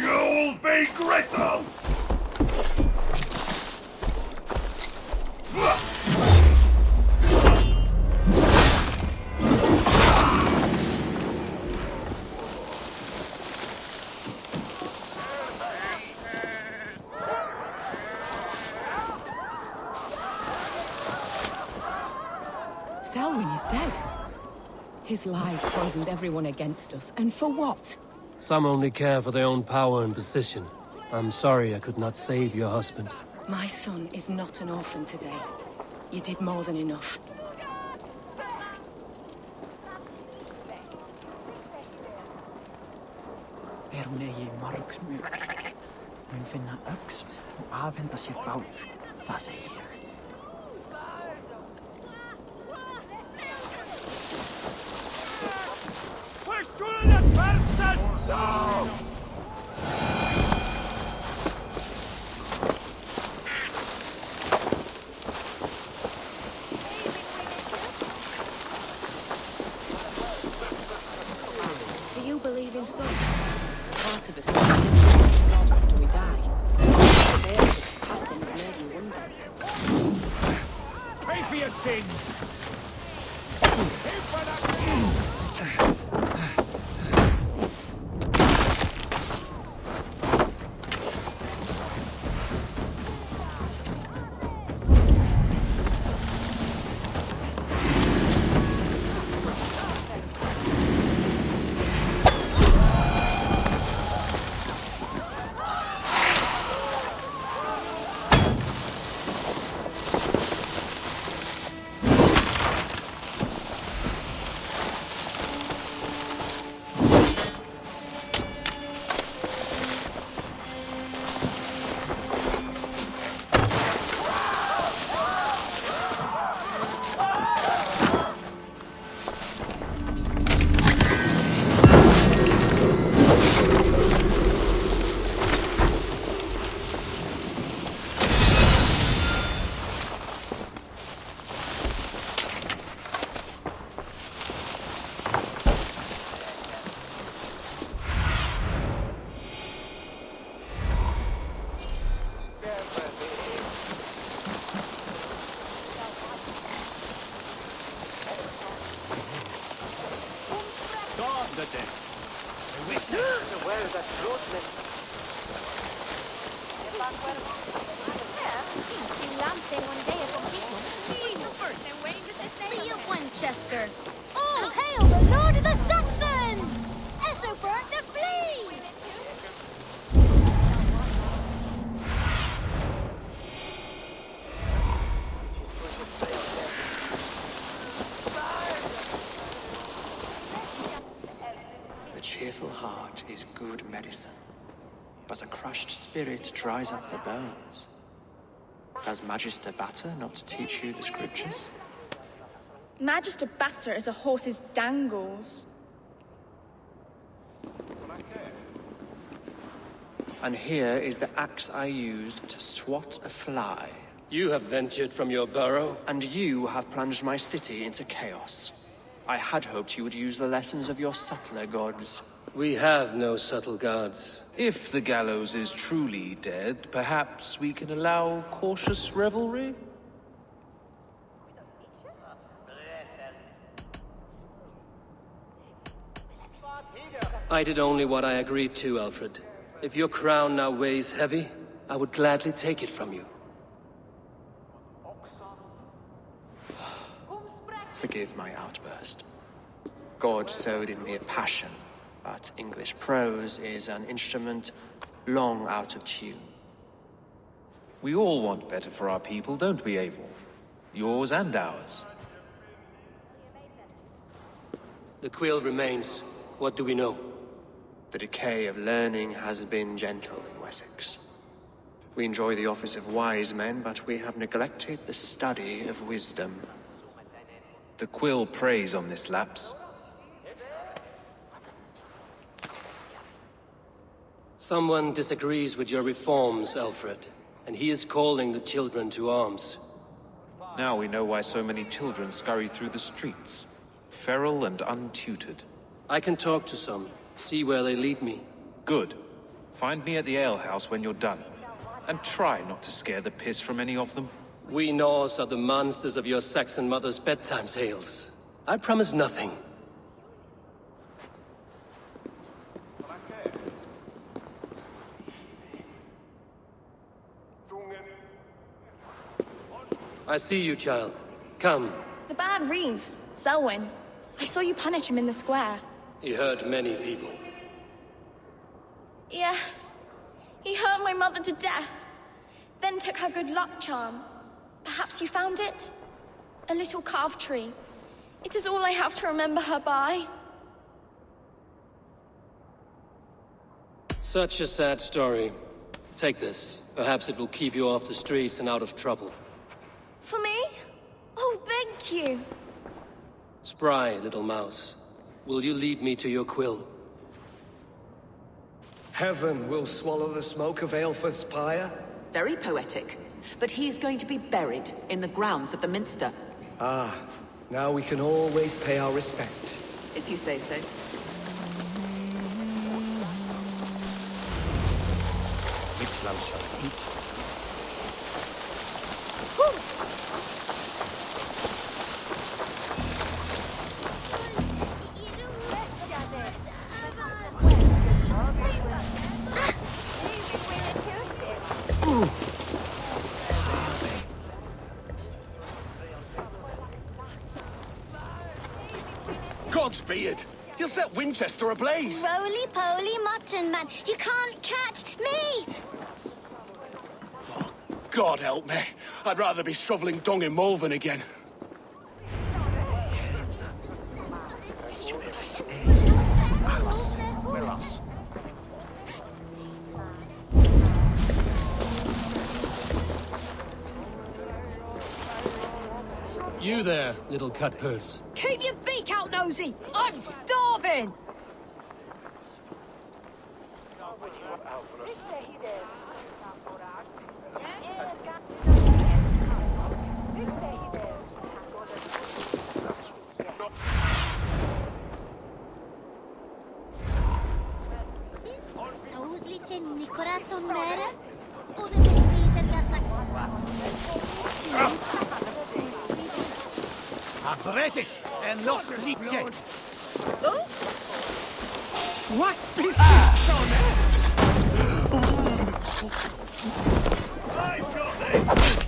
You'll be grateful! Selwyn is dead. His lies poisoned everyone against us, and for what? Some only care for their own power and position. I'm sorry I could not save your husband. My son is not an orphan today. You did more than enough. Er neu marksmuur. Hun finna öx och avhämta sitt baul. Vad säger jag? Do you believe in souls? Part of us is God after we die. The veil is passing as maybe one day. Pray for your sins! Lee of Wincestre! All hail the Lord of the Saxons! good medicine. But a crushed spirit dries up the bones. Does Magister Batter not teach you the scriptures? Magister Batter is a horse's dangles. And here is the axe I used to swat a fly. You have ventured from your burrow. And you have plunged my city into chaos. I had hoped you would use the lessons of your subtler gods. We have no subtle gods. If the gallows is truly dead, perhaps we can allow cautious revelry? I did only what I agreed to, Alfred. If your crown now weighs heavy, I would gladly take it from you. Forgive my outburst. God sowed in me a passion, but English prose is an instrument long out of tune. We all want better for our people, don't we, Eivor? Yours and ours. The quill remains. What do we know? The decay of learning has been gentle in Wessex. We enjoy the office of wise men, but we have neglected the study of wisdom. The quill preys on this lapse. Someone disagrees with your reforms, Alfred, and he is calling the children to arms. Now we know why so many children scurry through the streets, feral and untutored. I can talk to some, see where they lead me. Good. Find me at the alehouse when you're done. And try not to scare the piss from any of them. We Norse are the monsters of your Saxon mother's bedtime tales. I promise nothing. I see you, child. Come. The bad Reeve, Selwyn. I saw you punish him in the square. He hurt many people. Yes. He hurt my mother to death. Then took her good luck charm. Perhaps you found it? A little carved tree. It is all I have to remember her by. Such a sad story. Take this. Perhaps it will keep you off the streets and out of trouble. For me? Oh, thank you. Spry, little mouse. Will you lead me to your quill? Heaven will swallow the smoke of Aelfrith's pyre. Very poetic. But he's going to be buried in the grounds of the Minster. Ah, now we can always pay our respects. If you say so. Which lamb shall I eat? Godspeed! You'll set Wincestre ablaze! Roly-poly mutton man, you can't catch me! Oh, God help me. I'd rather be shoveling dung in Malvern again. You there, little cutpurse. Keep your beak out, nosy! I'm starving! Abretic and not leech. What is I've got this!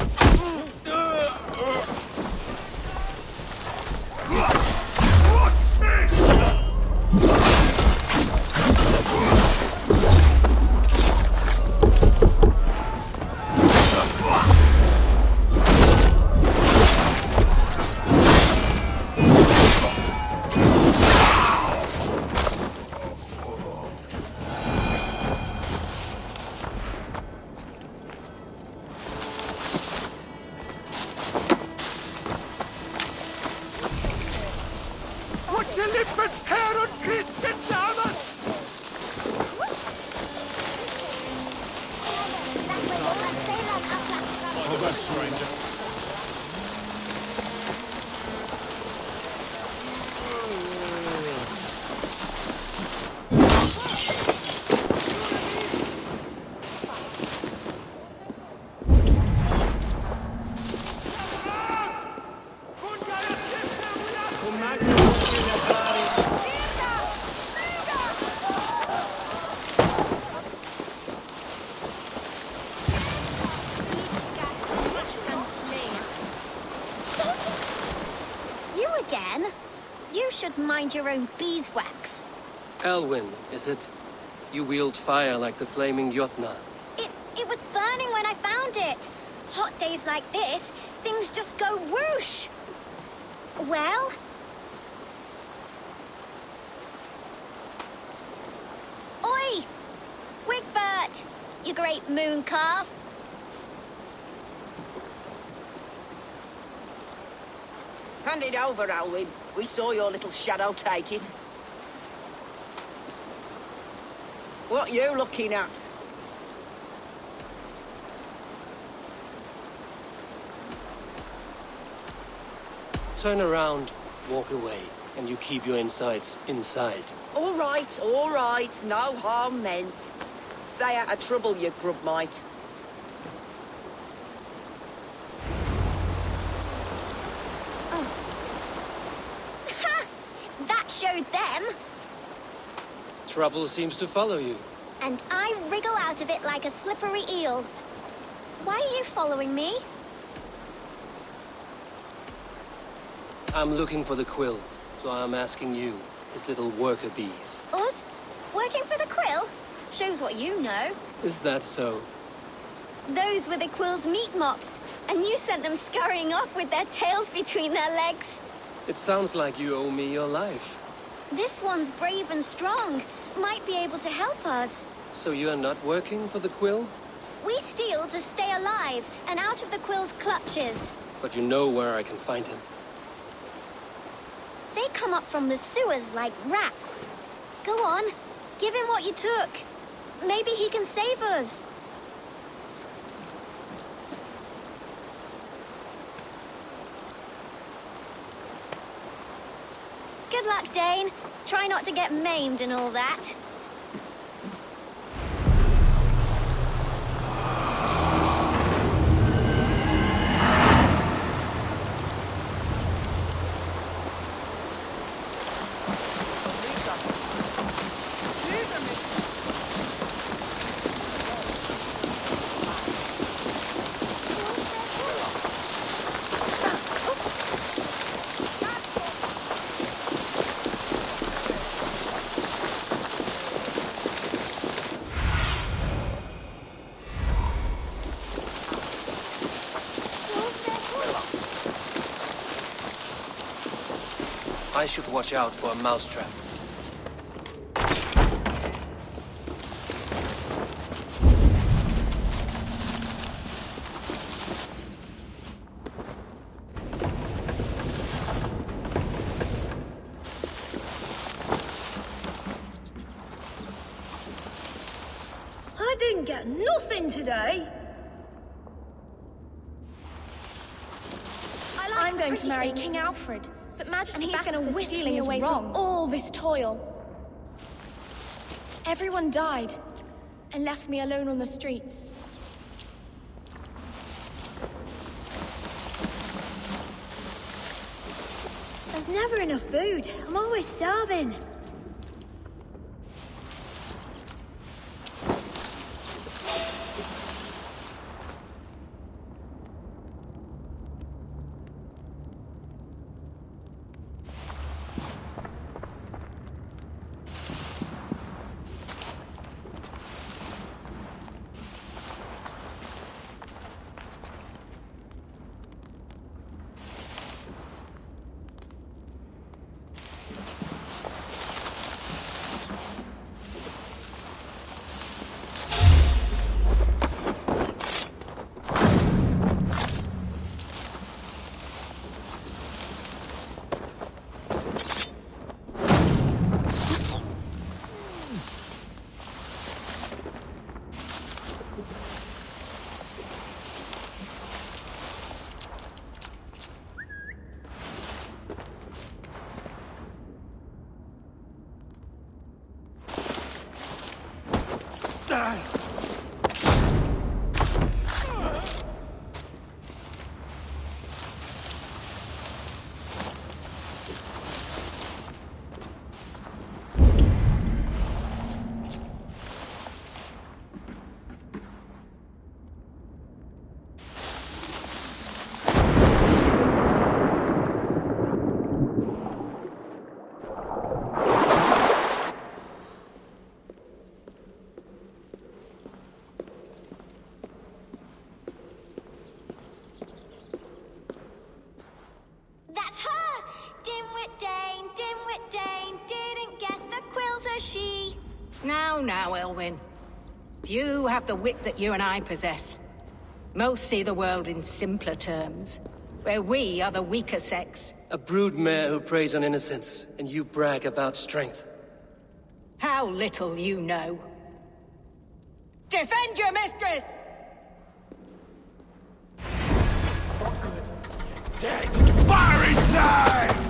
Hello, stranger. You again? You should mind your own beeswax. Elwyn, is it? You wield fire like the flaming Jotna. It was burning when I found it. Hot days like this, things just go whoosh. Well? Oi! Wigbert! You great moon calf. Hand it over, Alwyn. We saw your little shadow take it. What you looking at? Turn around, walk away, and you keep your insides inside. All right. No harm meant. Stay out of trouble, you grub mite. That showed them. Trouble seems to follow you. And I wriggle out of it like a slippery eel. Why are you following me? I'm looking for the quill, so I'm asking you, his little worker bees. Us? Working for the quill? Shows what you know. Is that so? Those were the quill's meat mops, and you sent them scurrying off with their tails between their legs. It sounds like you owe me your life. This one's brave and strong. Might be able to help us. So you're not working for the quill? We steal to stay alive and out of the quill's clutches. But you know where I can find him. They come up from the sewers like rats. Go on, give him what you took. Maybe he can save us. Good luck, Dane. Try not to get maimed and all that. I should watch out for a mousetrap. I didn't get nothing today. I'm going to marry King Alfred, but Majesty he's going to whisk me away from all this toil. Everyone died and left me alone on the streets. There's never enough food. I'm always starving. That's her! Dimwit Dane, didn't guess the quilter she. Now, Elwyn. Few have the wit that you and I possess. Most see the world in simpler terms, where we are the weaker sex. A broodmare who preys on innocence, and you brag about strength. How little you know. Defend your mistress! Dead! Firing time!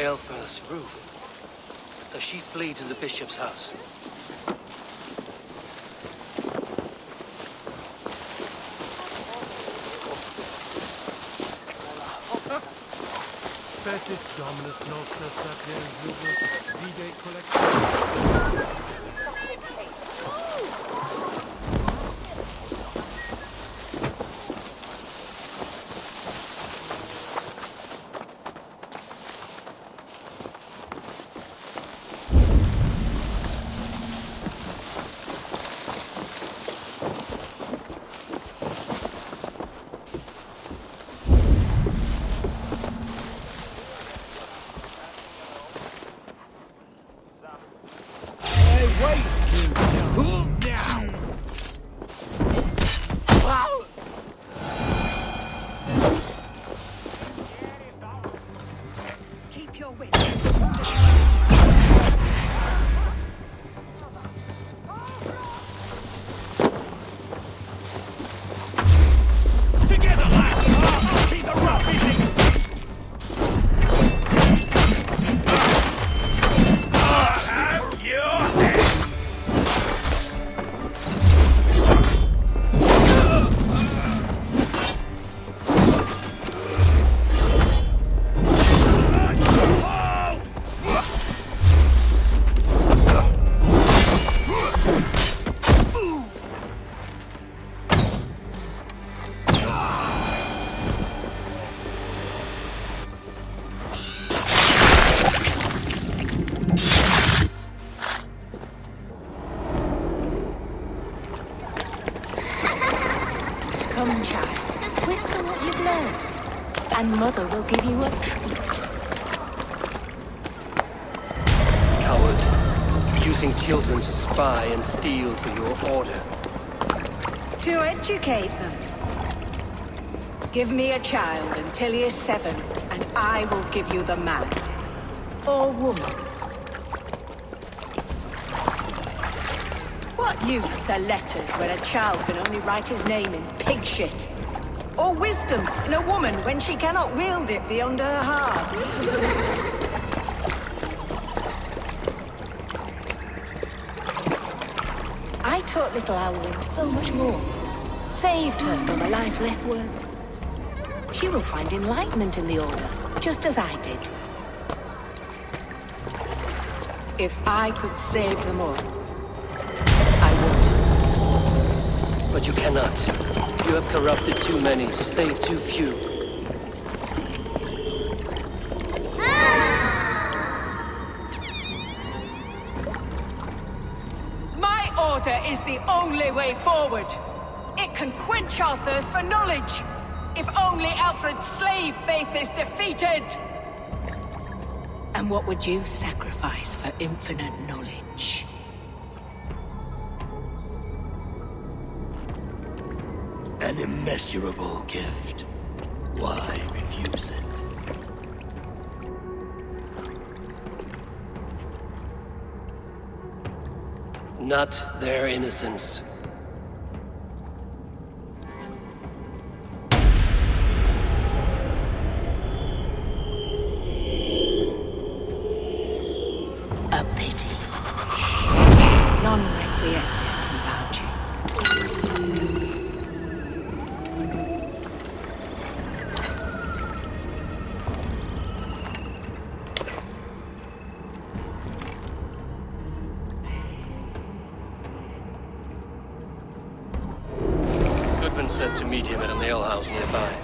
Eilfor's roof. Does she flee to the bishop's house? Petit Dominus Noster Sapiens Lugus Vide Collector. and Mother will give you a treat. Coward. Using children to spy and steal for your order. To educate them. Give me a child until he is 7, and I will give you the man. Or woman. What use are letters when a child can only write his name in pig shit? Or wisdom in a woman when she cannot wield it beyond her heart? I taught little Alwyn so much more. Saved her from a life less worthy. She will find enlightenment in the Order, just as I did. If I could save them all, I would. But you cannot. You have corrupted too many to save too few. My order is the only way forward. It can quench our thirst for knowledge. If only Alfred's slave faith is defeated. And what would you sacrifice for infinite knowledge? An immeasurable gift. Why refuse it? Not their innocence. A pity. Non requiescat in voucher. Goodman said to meet him at an alehouse nearby.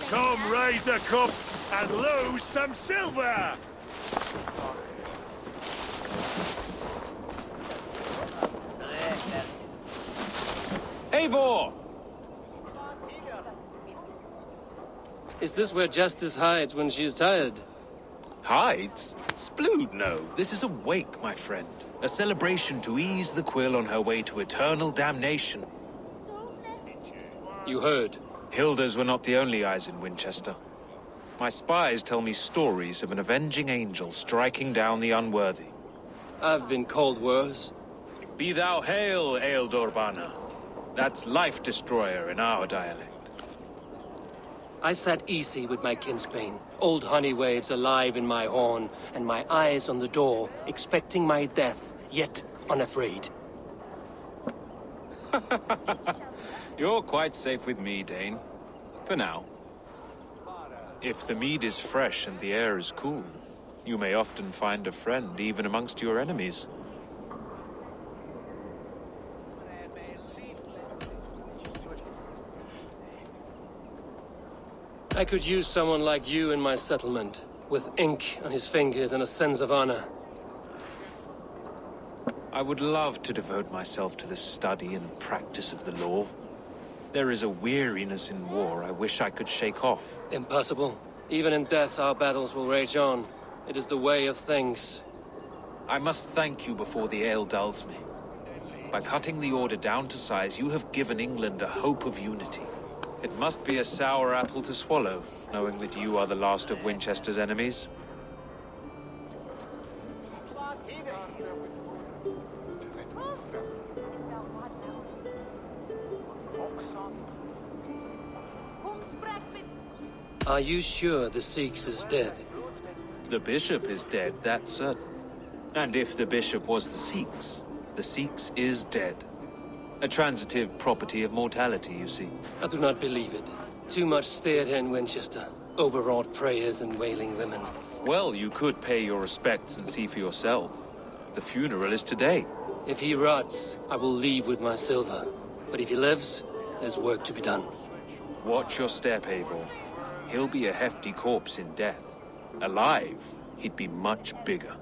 Come raise a cup and lose some silver! Eivor! Is this where Justice hides when she is tired? Hides? Splood, no. This is a wake, my friend. A celebration to ease the quill on her way to eternal damnation. You heard. Hilda's were not the only eyes in Wincestre. My spies tell me stories of an avenging angel striking down the unworthy. I've been called worse. Be thou hail, Eildorbana. That's life destroyer in our dialect. I sat easy with my kinsbane, old honey waves alive in my horn, and my eyes on the door, expecting my death, yet unafraid. You're quite safe with me, Dane. For now. If the mead is fresh and the air is cool, you may often find a friend even amongst your enemies. I could use someone like you in my settlement, with ink on his fingers and a sense of honor. I would love to devote myself to the study and practice of the law. There is a weariness in war I wish I could shake off. Impossible. Even in death, our battles will rage on. It is the way of things. I must thank you before the ale dulls me. By cutting the order down to size, you have given England a hope of unity. It must be a sour apple to swallow, knowing that you are the last of Winchester's enemies. Are you sure the Sikhs is dead? The bishop is dead, that's certain. And if the bishop was the Sikhs is dead. A transitive property of mortality, you see. I do not believe it. Too much theatre in Winchester. Overwrought prayers and wailing women. Well, you could pay your respects and see for yourself. The funeral is today. If he rots, I will leave with my silver. But if he lives, there's work to be done. Watch your step, Eivor. He'll be a hefty corpse in death. Alive, he'd be much bigger.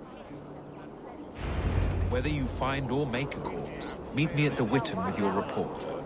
Whether you find or make a corpse, meet me at the Witten with your report.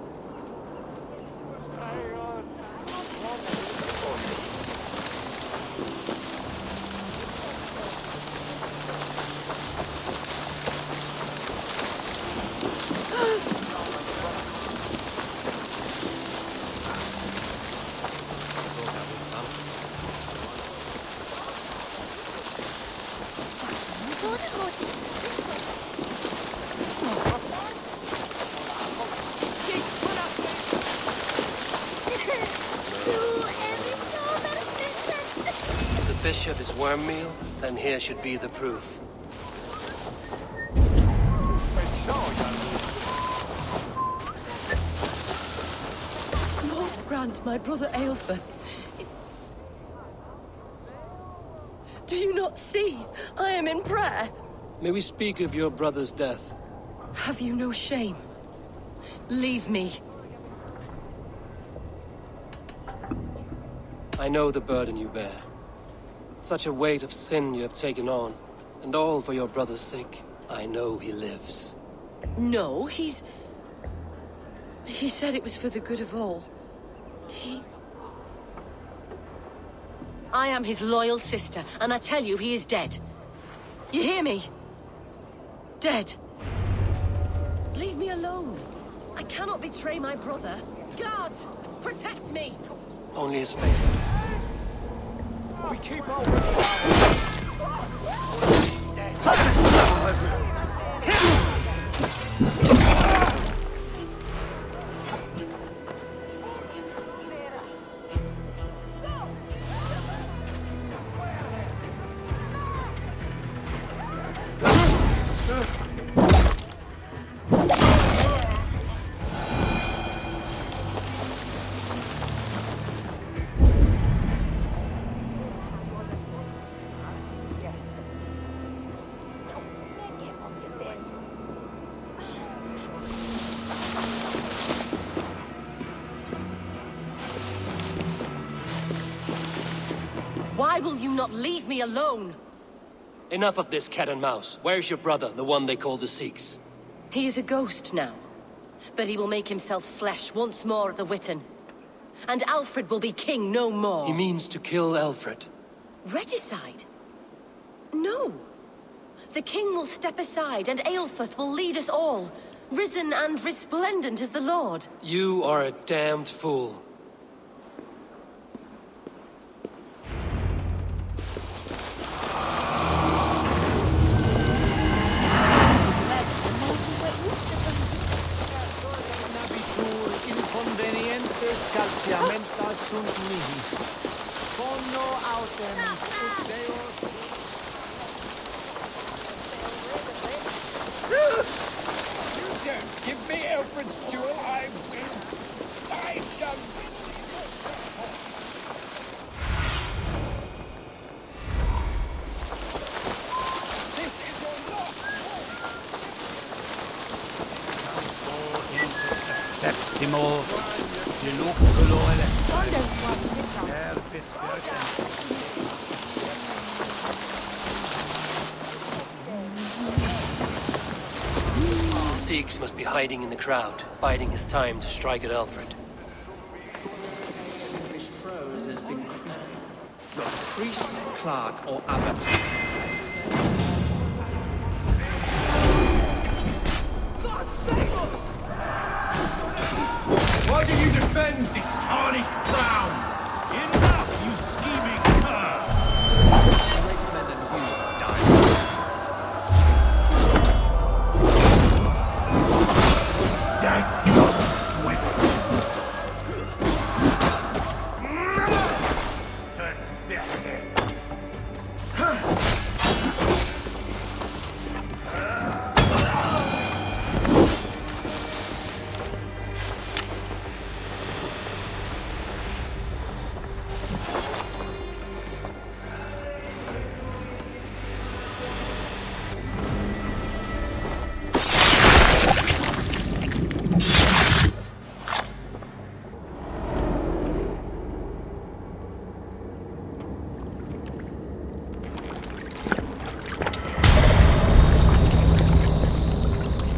Bishop is worm meal, then here should be the proof. Lord grant my brother Eivor. Do you not see? I am in prayer. May we speak of your brother's death? Have you no shame? Leave me. I know the burden you bear. Such a weight of sin you have taken on, and all for your brother's sake. I know he lives. No, He said it was for the good of all. I am his loyal sister, and I tell you he is dead. You hear me? Dead. Leave me alone. I cannot betray my brother. Guards, protect me! Only his faith. We keep our Why will you not leave me alone? Enough of this cat and mouse. Where's your brother, the one they call the Sikhs? He is a ghost now. But he will make himself flesh once more at the Witten. And Alfred will be king no more. He means to kill Alfred. Regicide? No. The king will step aside and Aelfrith will lead us all. Risen and resplendent as the Lord. You are a damned fool. Calciamentas sunt mihi. Bono autem ut Deus. You don't give me Alfred's jewel, I will. I shall. This is your last Septimo Diluculo The Sikhs must be hiding in the crowd, biding his time to strike at Alfred. English prose has been creeping. Not priest, clerk, or abbot. Avenge this tarnished crown! Enough, you scheming cur! Great men than you die.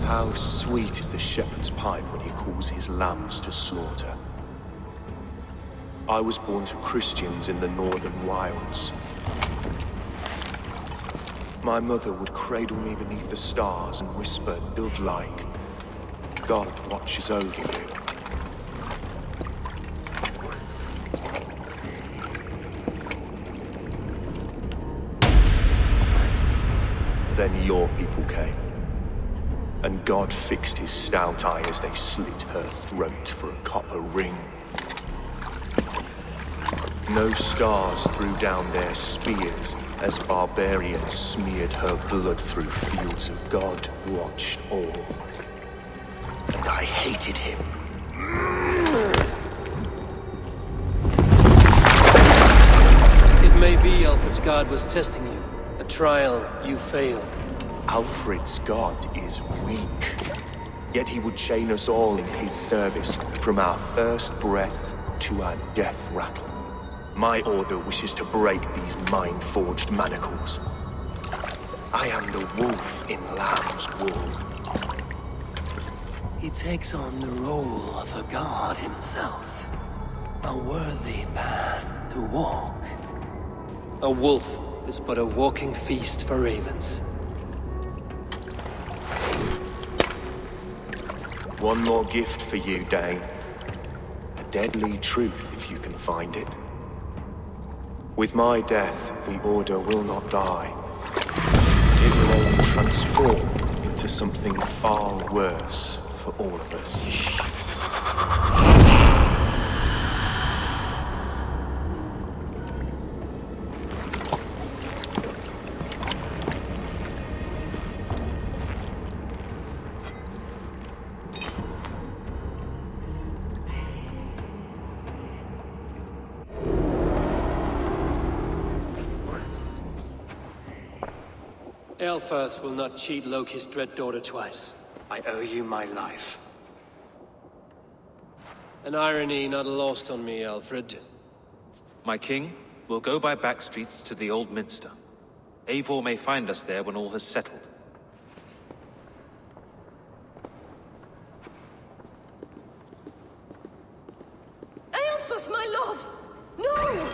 How sweet is the shepherd's pipe when he calls his lambs to slaughter. I was born to Christians in the northern wilds. My mother would cradle me beneath the stars and whisper, dove-like, God watches over you. Then your people came. And God fixed his stout eye as they slit her throat for a copper ring. No stars threw down their spears as barbarians smeared her blood through fields of God watched all. And I hated him. It may be Alfred's God was testing you. A trial you failed. Alfred's God is weak, yet he would chain us all in his service, from our first breath to our death rattle. My order wishes to break these mind-forged manacles. I am the wolf in lamb's wool. He takes on the role of a god himself. A worthy path to walk. A wolf is but a walking feast for ravens. One more gift for you, Dane. A deadly truth, if you can find it. With my death, the Order will not die. It will only transform into something far worse for all of us. Eivor will not cheat Loki's dread daughter twice. I owe you my life. An irony not lost on me, Alfred. My king, we'll go by back streets to the old Minster. Eivor may find us there when all has settled. Eivor, my love! No!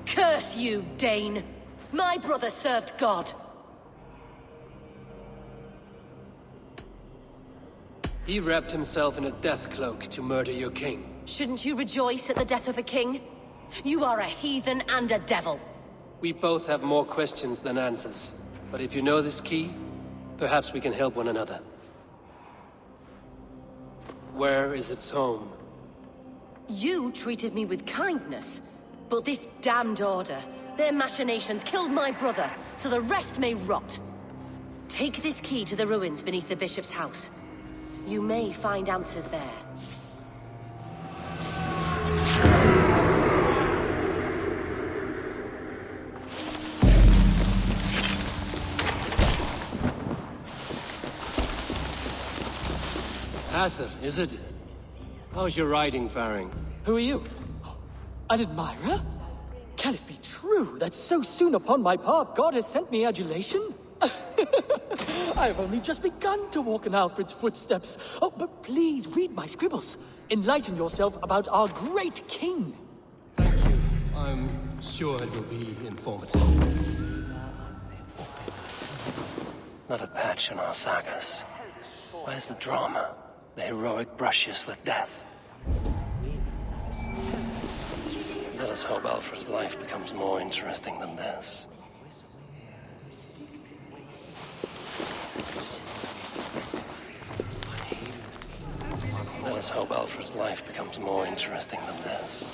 Curse you, Dane! My brother served God. He wrapped himself in a death cloak to murder your king. Shouldn't you rejoice at the death of a king? You are a heathen and a devil. We both have more questions than answers. But if you know this key, perhaps we can help one another. Where is its home? You treated me with kindness, but this damned Order, their machinations killed my brother, so the rest may rot. Take this key to the ruins beneath the Bishop's house. You may find answers there. Asser, is it? How's your riding faring? Who are you? An admirer? Can it be true that so soon upon my path God has sent me adulation? I have only just begun to walk in Alfred's footsteps. Oh, but please read my scribbles. Enlighten yourself about our great king. Thank you. I'm sure it will be informative. Not a patch on our sagas. Where's the drama? the heroic brushes with death. Let us hope Alfred's life becomes more interesting than this. Let us hope Alfred's life becomes more interesting than this.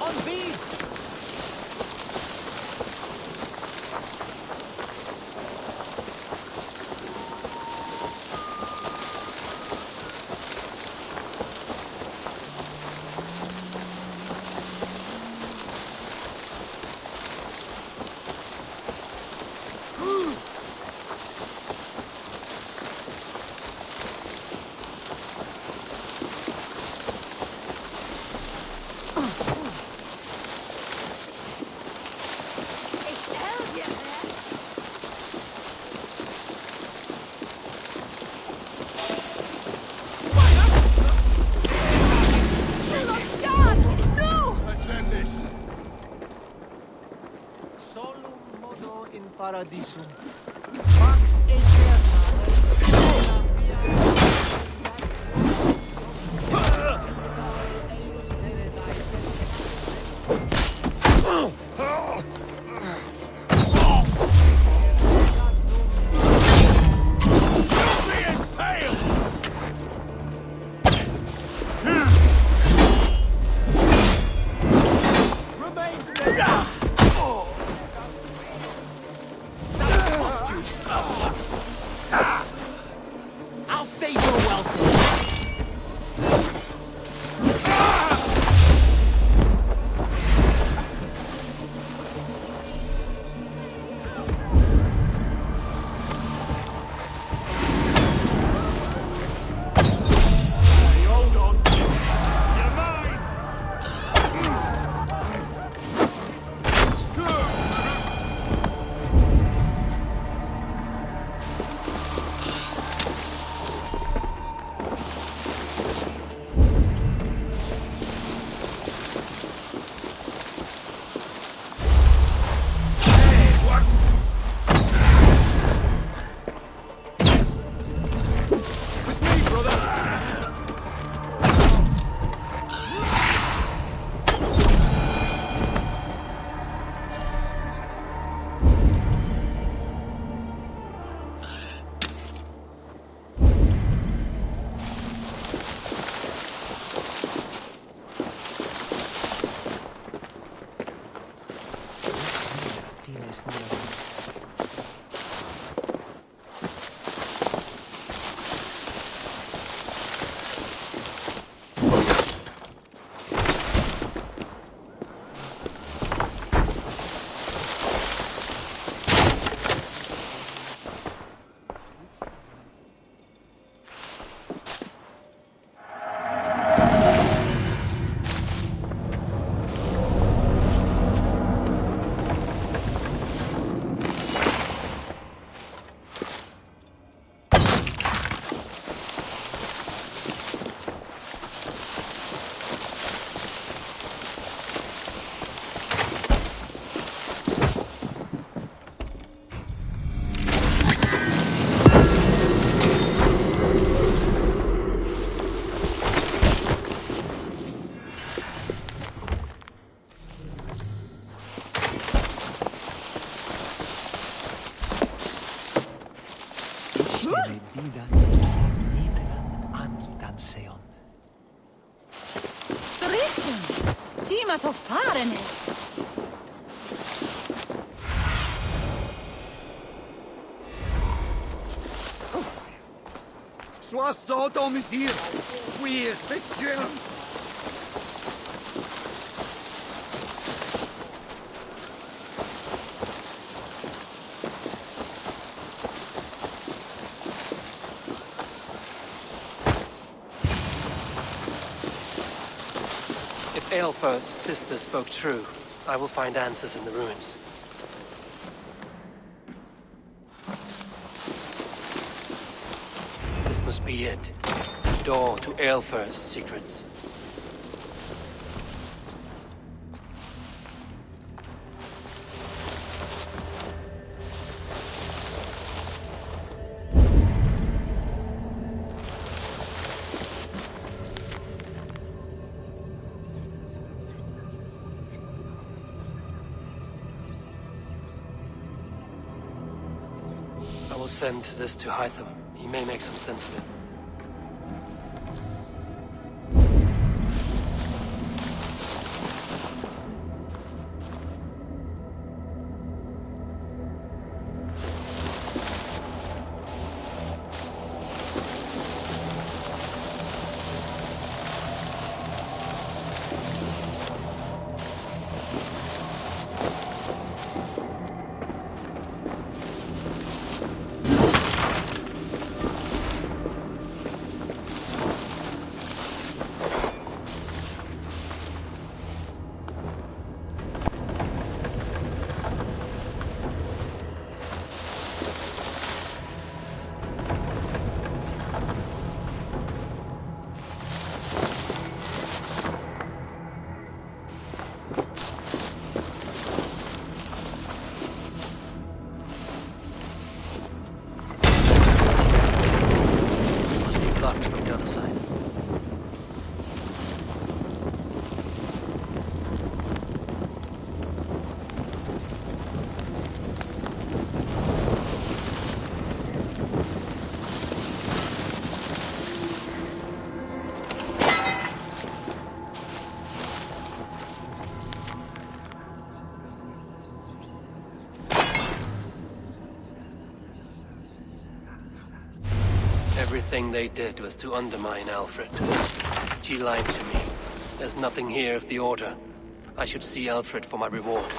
On me! Paradisum. Pax I'll stage your welcome. Tima to farene. Sois sans domicile. Oui, spectre. If Eivor's sister spoke true, I will find answers in the ruins. This must be it. The door to Eivor's secrets. I will send this to Hytham. He may make some sense of it. Everything they did was to undermine Alfred. She lied to me. There's nothing here of the Order. I should see Alfred for my reward.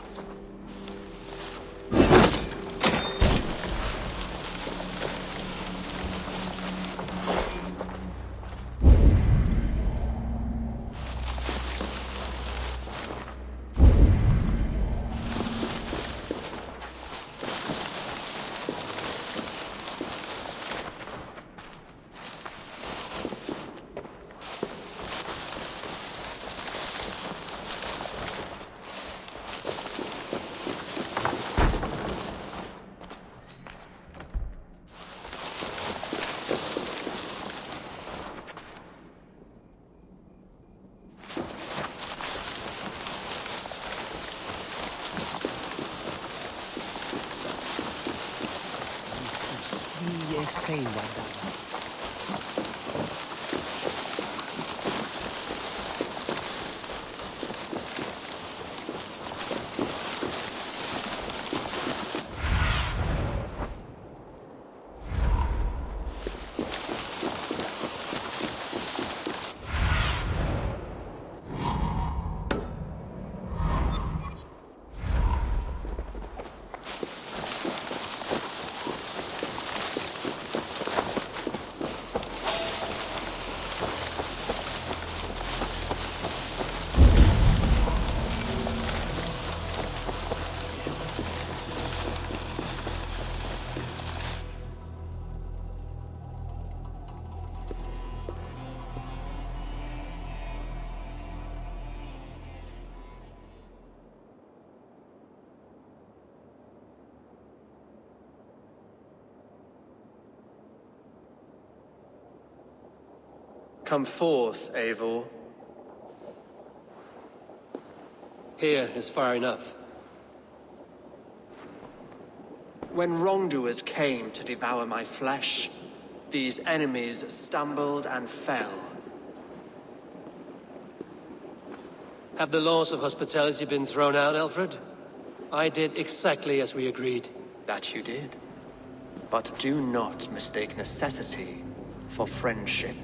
Come forth, Eivor. Here is far enough. When wrongdoers came to devour my flesh, these enemies stumbled and fell. Have the laws of hospitality been thrown out, Alfred? I did exactly as we agreed. That you did. But do not mistake necessity for friendship.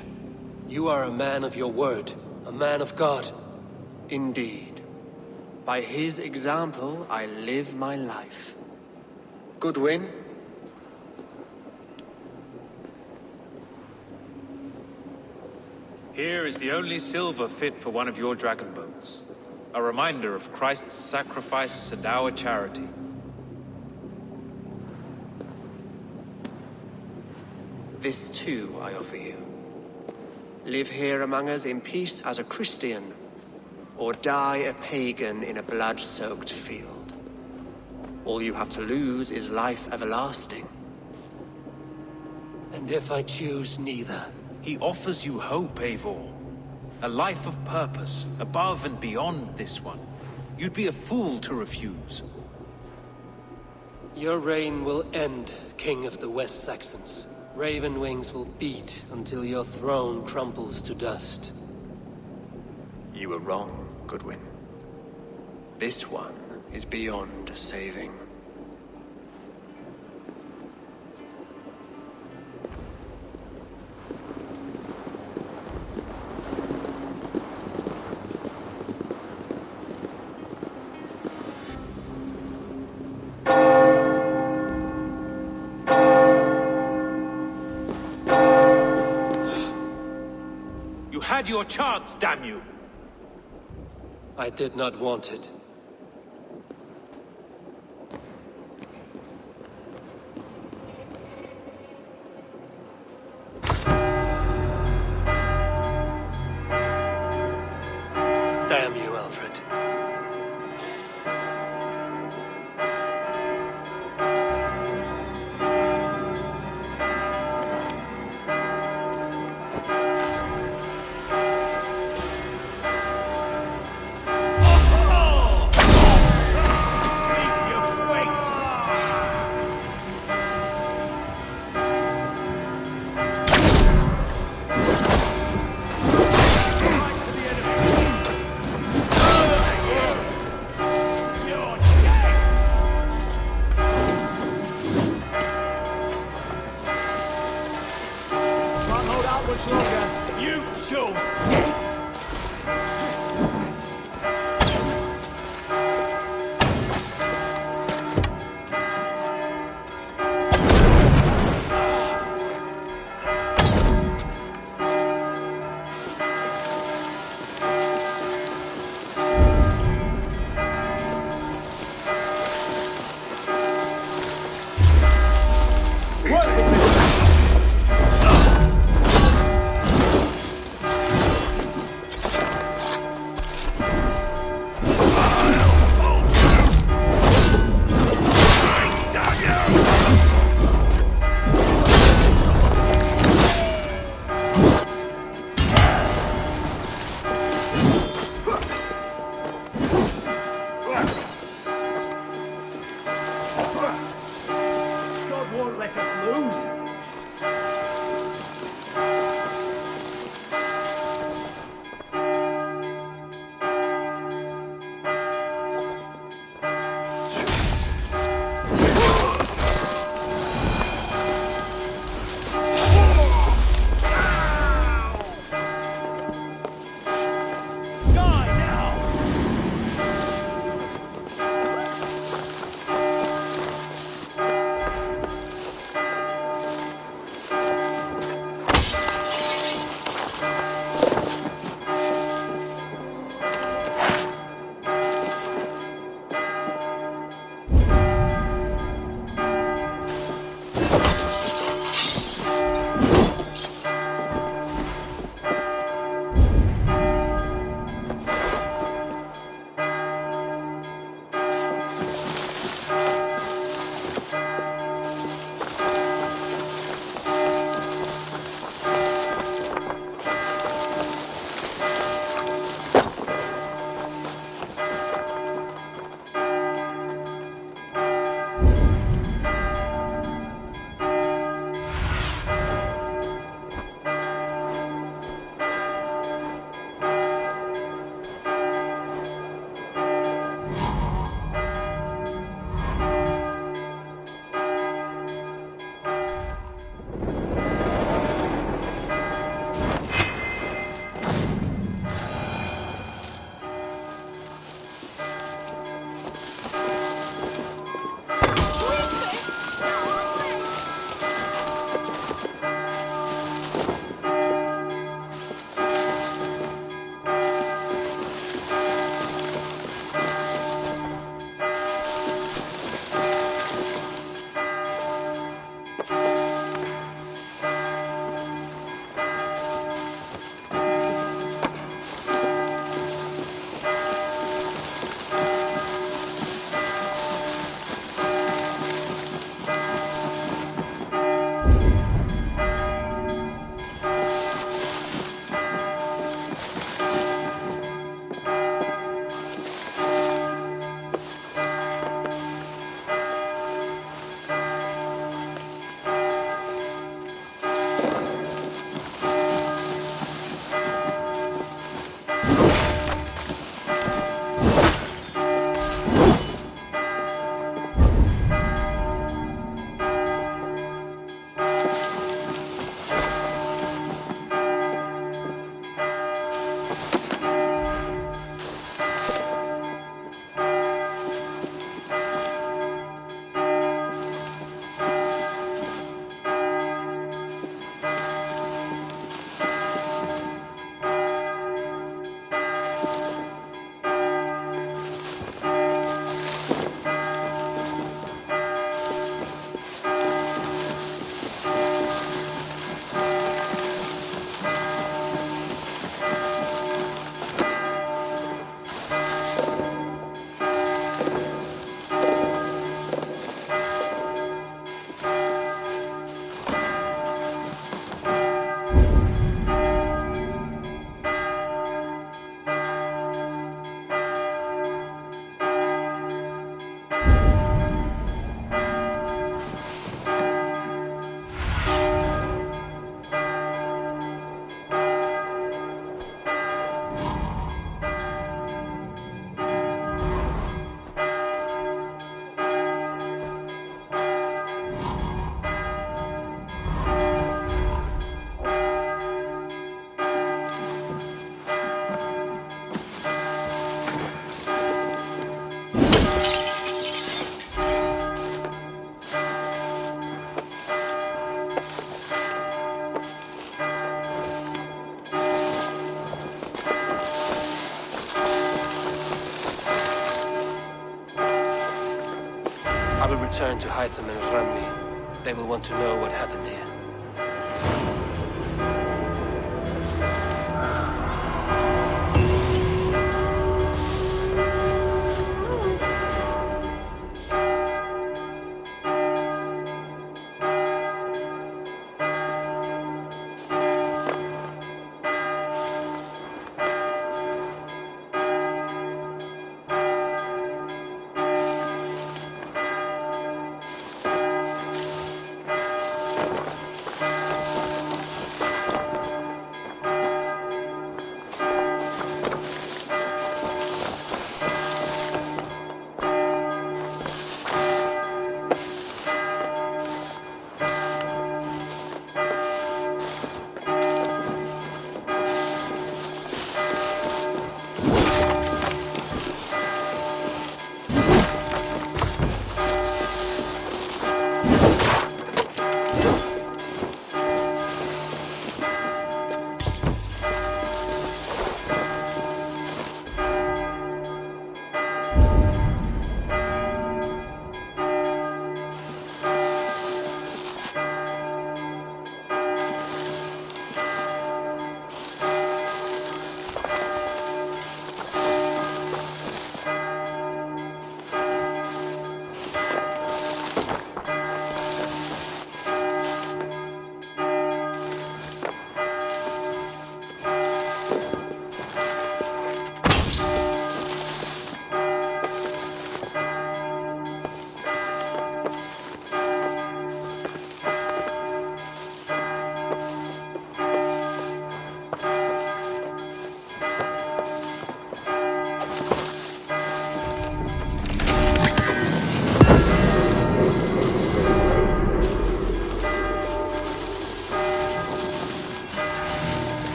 You are a man of your word, a man of God. Indeed. By his example, I live my life. Goodwin? Here is the only silver fit for one of your dragon boats. A reminder of Christ's sacrifice and our charity. This too I offer you. Live here among us in peace as a Christian, or die a pagan in a blood-soaked field. All you have to lose is life everlasting. And if I choose neither? He offers you hope, Eivor. A life of purpose, above and beyond this one. You'd be a fool to refuse. Your reign will end, King of the West Saxons. Raven wings will beat until your throne crumples to dust. You were wrong, Goodwin. This one is beyond saving. You had your chance, damn you! I did not want it. Damn you, Alfred. I will return to Hytham and Rami. They will want to know what happened here.